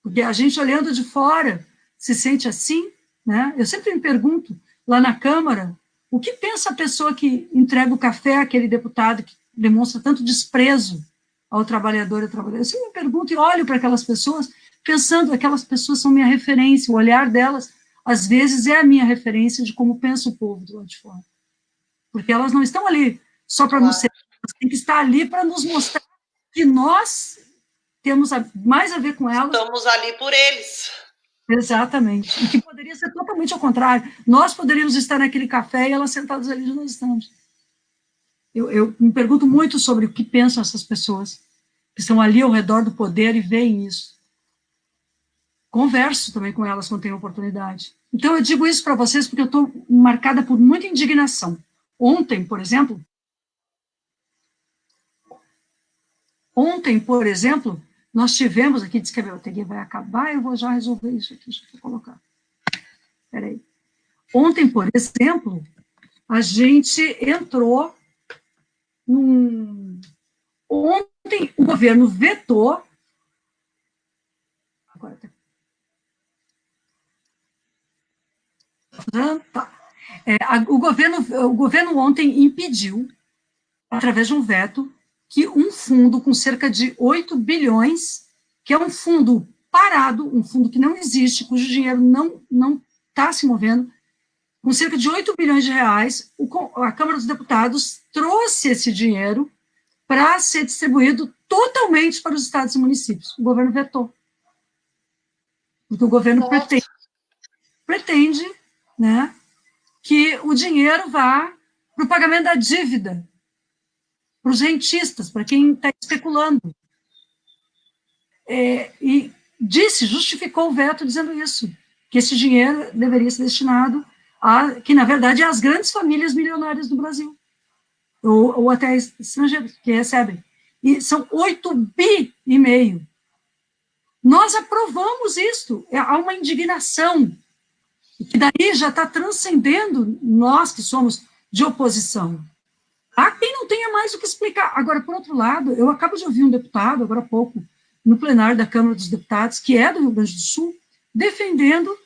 Porque a gente, olhando de fora, se sente assim, né? Eu sempre me pergunto, lá na Câmara, o que pensa a pessoa que entrega o café àquele deputado que demonstra tanto desprezo ao trabalhador e ao trabalhador? Eu sempre me pergunto e olho para aquelas pessoas, pensando que aquelas pessoas são minha referência, o olhar delas, às vezes, é a minha referência de como pensa o povo do lado de fora. Porque elas não estão ali só para nos servir, elas têm que estar ali para nos mostrar que nós temos mais a ver com elas. Estamos ali por eles. Exatamente. E que poderia ser totalmente ao contrário. Nós poderíamos estar naquele café e elas sentadas ali onde nós estamos. Eu me pergunto muito sobre o que pensam essas pessoas que estão ali ao redor do poder e veem isso. converso também com elas quando tenho oportunidade. Então, eu digo isso para vocês porque eu estou marcada por muita indignação. Ontem, por exemplo, nós tivemos aqui, diz que a biblioteca vai acabar, eu vou já resolver isso aqui, deixa eu colocar. Espera aí. Ontem, por exemplo, a gente entrou Ontem, o governo vetou. Agora tá. O governo ontem impediu, através de um veto, que um fundo com cerca de 8 bilhões, que é um fundo parado, um fundo que não existe, cujo dinheiro não está se movendo, com cerca de 8 bilhões de reais, a Câmara dos Deputados trouxe esse dinheiro para ser distribuído totalmente para os estados e municípios. O governo vetou. Porque o governo pretende, né, que o dinheiro vá para o pagamento da dívida, para os rentistas, para quem está especulando. E justificou o veto dizendo isso, que esse dinheiro deveria ser destinado que, na verdade, é às grandes famílias milionárias do Brasil, ou até estrangeiros, que recebem. E são 8,5 bi. Nós aprovamos isso. Há uma indignação, que daí já está transcendendo nós que somos de oposição. Há quem não tenha mais o que explicar. Agora, por outro lado, eu acabo de ouvir um deputado, agora há pouco, no plenário da Câmara dos Deputados, que é do Rio Grande do Sul, defendendo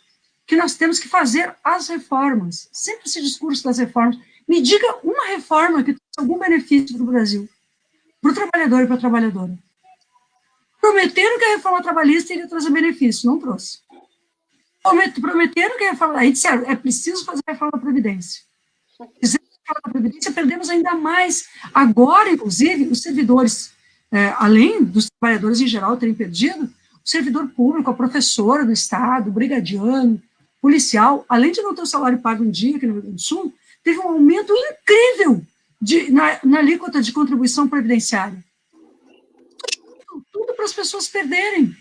que nós temos que fazer as reformas. Sempre esse discurso das reformas. Me diga uma reforma que tenha algum benefício para o Brasil, para o trabalhador e para a trabalhadora. Prometeram que a reforma trabalhista iria trazer benefício, não trouxe. Prometeram que a reforma... Aí disseram, é preciso fazer a reforma da Previdência. Fizemos a reforma da Previdência, perdemos ainda mais. Agora, inclusive, os servidores, além dos trabalhadores em geral terem perdido, o servidor público, a professora do Estado, o brigadiano, policial, além de não ter o salário pago em dia aqui no Rio Grande do Sul, teve um aumento incrível na alíquota de contribuição previdenciária. Tudo para as pessoas perderem.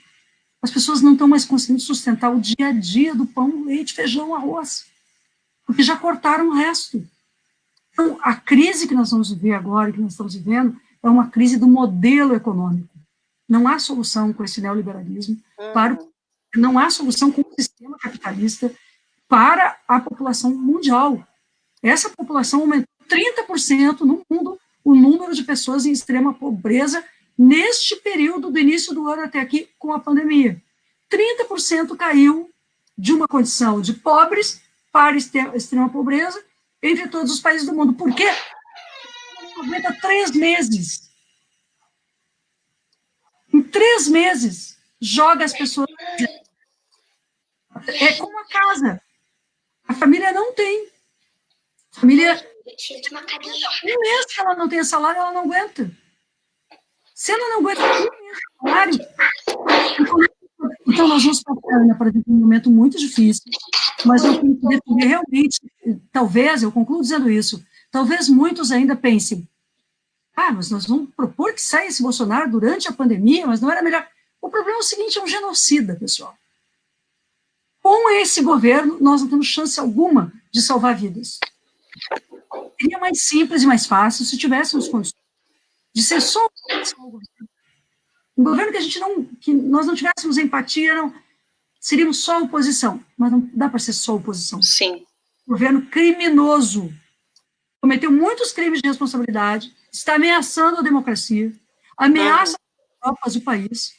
As pessoas não estão mais conseguindo sustentar o dia a dia do pão, leite, feijão, arroz, porque já cortaram o resto. Então, a crise que nós vamos viver agora, que nós estamos vivendo, é uma crise do modelo econômico. Não há solução com esse neoliberalismo, não há solução com o sistema capitalista para a população mundial. Essa população aumentou 30% no mundo, o número de pessoas em extrema pobreza neste período do início do ano até aqui com a pandemia. 30% caiu de uma condição de pobres para extrema pobreza entre todos os países do mundo. Por quê? Aumenta 3 meses. Em 3 meses, joga as pessoas... É como a casa. A família não tem. A família... Um mês que ela não tem salário, ela não aguenta. Se ela não aguenta um mês de salário... Então, nós vamos passar, por exemplo, um momento muito difícil, mas eu tenho que defender realmente, talvez, eu concluo dizendo isso, talvez muitos ainda pensem, mas nós vamos propor que saia esse Bolsonaro durante a pandemia, mas não era melhor. O problema é o seguinte, é um genocida, pessoal. Com esse governo, nós não temos chance alguma de salvar vidas. Seria mais simples e mais fácil se tivéssemos condições de ser só um governo que nós não tivéssemos empatia, seríamos só oposição, mas não dá para ser só oposição. Sim. Governo criminoso, cometeu muitos crimes de responsabilidade, está ameaçando a democracia, ameaça as tropas do país.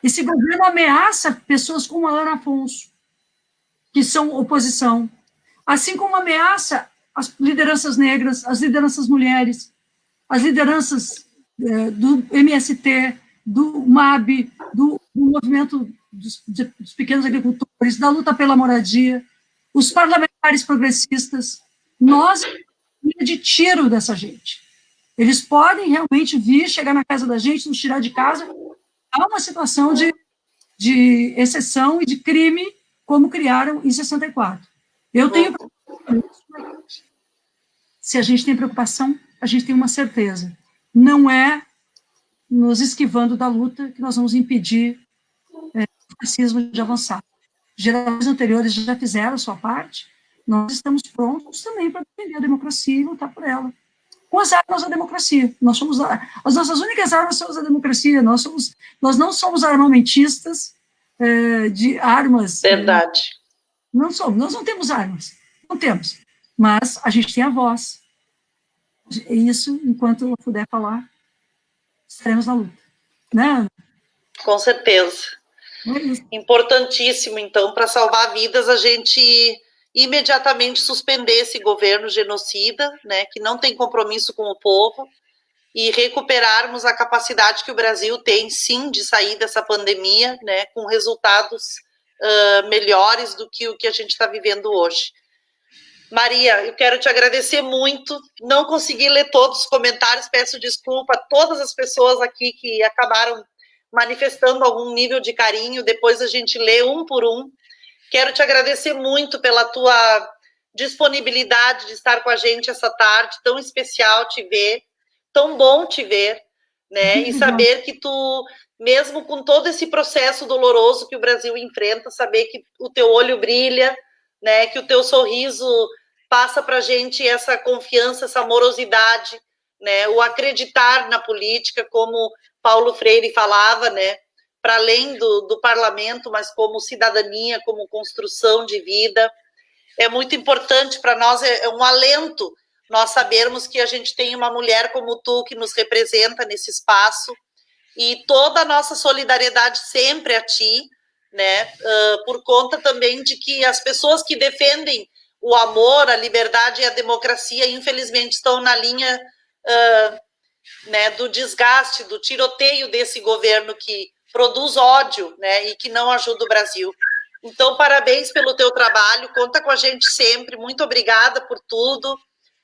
Esse governo ameaça pessoas como a Ana Afonso, que são oposição, assim como ameaça as lideranças negras, as lideranças mulheres, as lideranças do MST, do MAB, do movimento dos pequenos agricultores, da luta pela moradia, os parlamentares progressistas. Nós de tiro dessa gente. Eles podem realmente vir, chegar na casa da gente, nos tirar de casa. Há uma situação de exceção e de crime, como criaram em 64. Eu tenho preocupação. Se a gente tem preocupação, a gente tem uma certeza. Não é nos esquivando da luta que nós vamos impedir fascismo de avançar. Gerações anteriores já fizeram a sua parte, nós estamos prontos também para defender a democracia e lutar por ela. Com as armas da democracia. As nossas únicas armas são as da democracia, nós não somos armamentistas de armas. Verdade. Não somos, nós não temos armas, não temos, mas a gente tem a voz. É isso, enquanto eu puder falar, estaremos na luta. Né, Ana? Com certeza. Importantíssimo, então, para salvar vidas, a gente imediatamente suspender esse governo genocida, né, que não tem compromisso com o povo, e recuperarmos a capacidade que o Brasil tem, sim, de sair dessa pandemia, né, com resultados melhores do que o que a gente está vivendo hoje. Maria, eu quero te agradecer muito, não consegui ler todos os comentários, peço desculpa a todas as pessoas aqui que acabaram manifestando algum nível de carinho, depois a gente lê um por um. Quero te agradecer muito pela tua disponibilidade de estar com a gente essa tarde, tão especial te ver, tão bom te ver, né? E saber que tu, mesmo com todo esse processo doloroso que o Brasil enfrenta, saber que o teu olho brilha, né? Que o teu sorriso passa para a gente essa confiança, essa amorosidade, né? O acreditar na política, como Paulo Freire falava, né? Para além do parlamento, mas como cidadania, como construção de vida. É muito importante para nós, é um alento nós sabermos que a gente tem uma mulher como tu que nos representa nesse espaço, e toda a nossa solidariedade sempre a ti, né? Por conta também de que as pessoas que defendem o amor, a liberdade e a democracia, infelizmente, estão na linha né, do desgaste, do tiroteio desse governo que produz ódio, né, e que não ajuda o Brasil. Então, parabéns pelo teu trabalho, conta com a gente sempre, muito obrigada por tudo,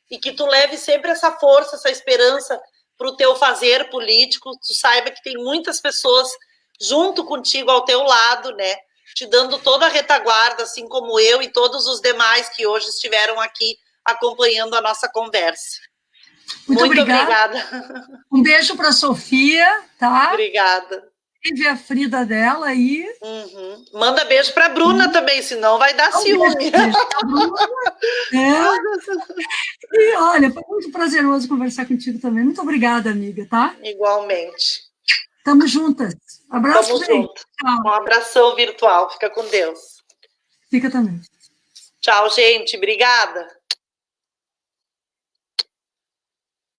e que tu leve sempre essa força, essa esperança para o teu fazer político, tu saiba que tem muitas pessoas junto contigo, ao teu lado, né, te dando toda a retaguarda, assim como eu e todos os demais que hoje estiveram aqui acompanhando a nossa conversa. Muito obrigada. Um beijo para a Sofia, tá? Obrigada. Vive a Frida dela aí. Manda beijo para a Bruna também, senão vai dar ciúme. E olha, foi muito prazeroso conversar contigo também. Muito obrigada, amiga, tá? Igualmente. Tamo juntas. Abraço. Tamo junto. Um abração virtual. Fica com Deus. Fica também. Tchau, gente. Obrigada.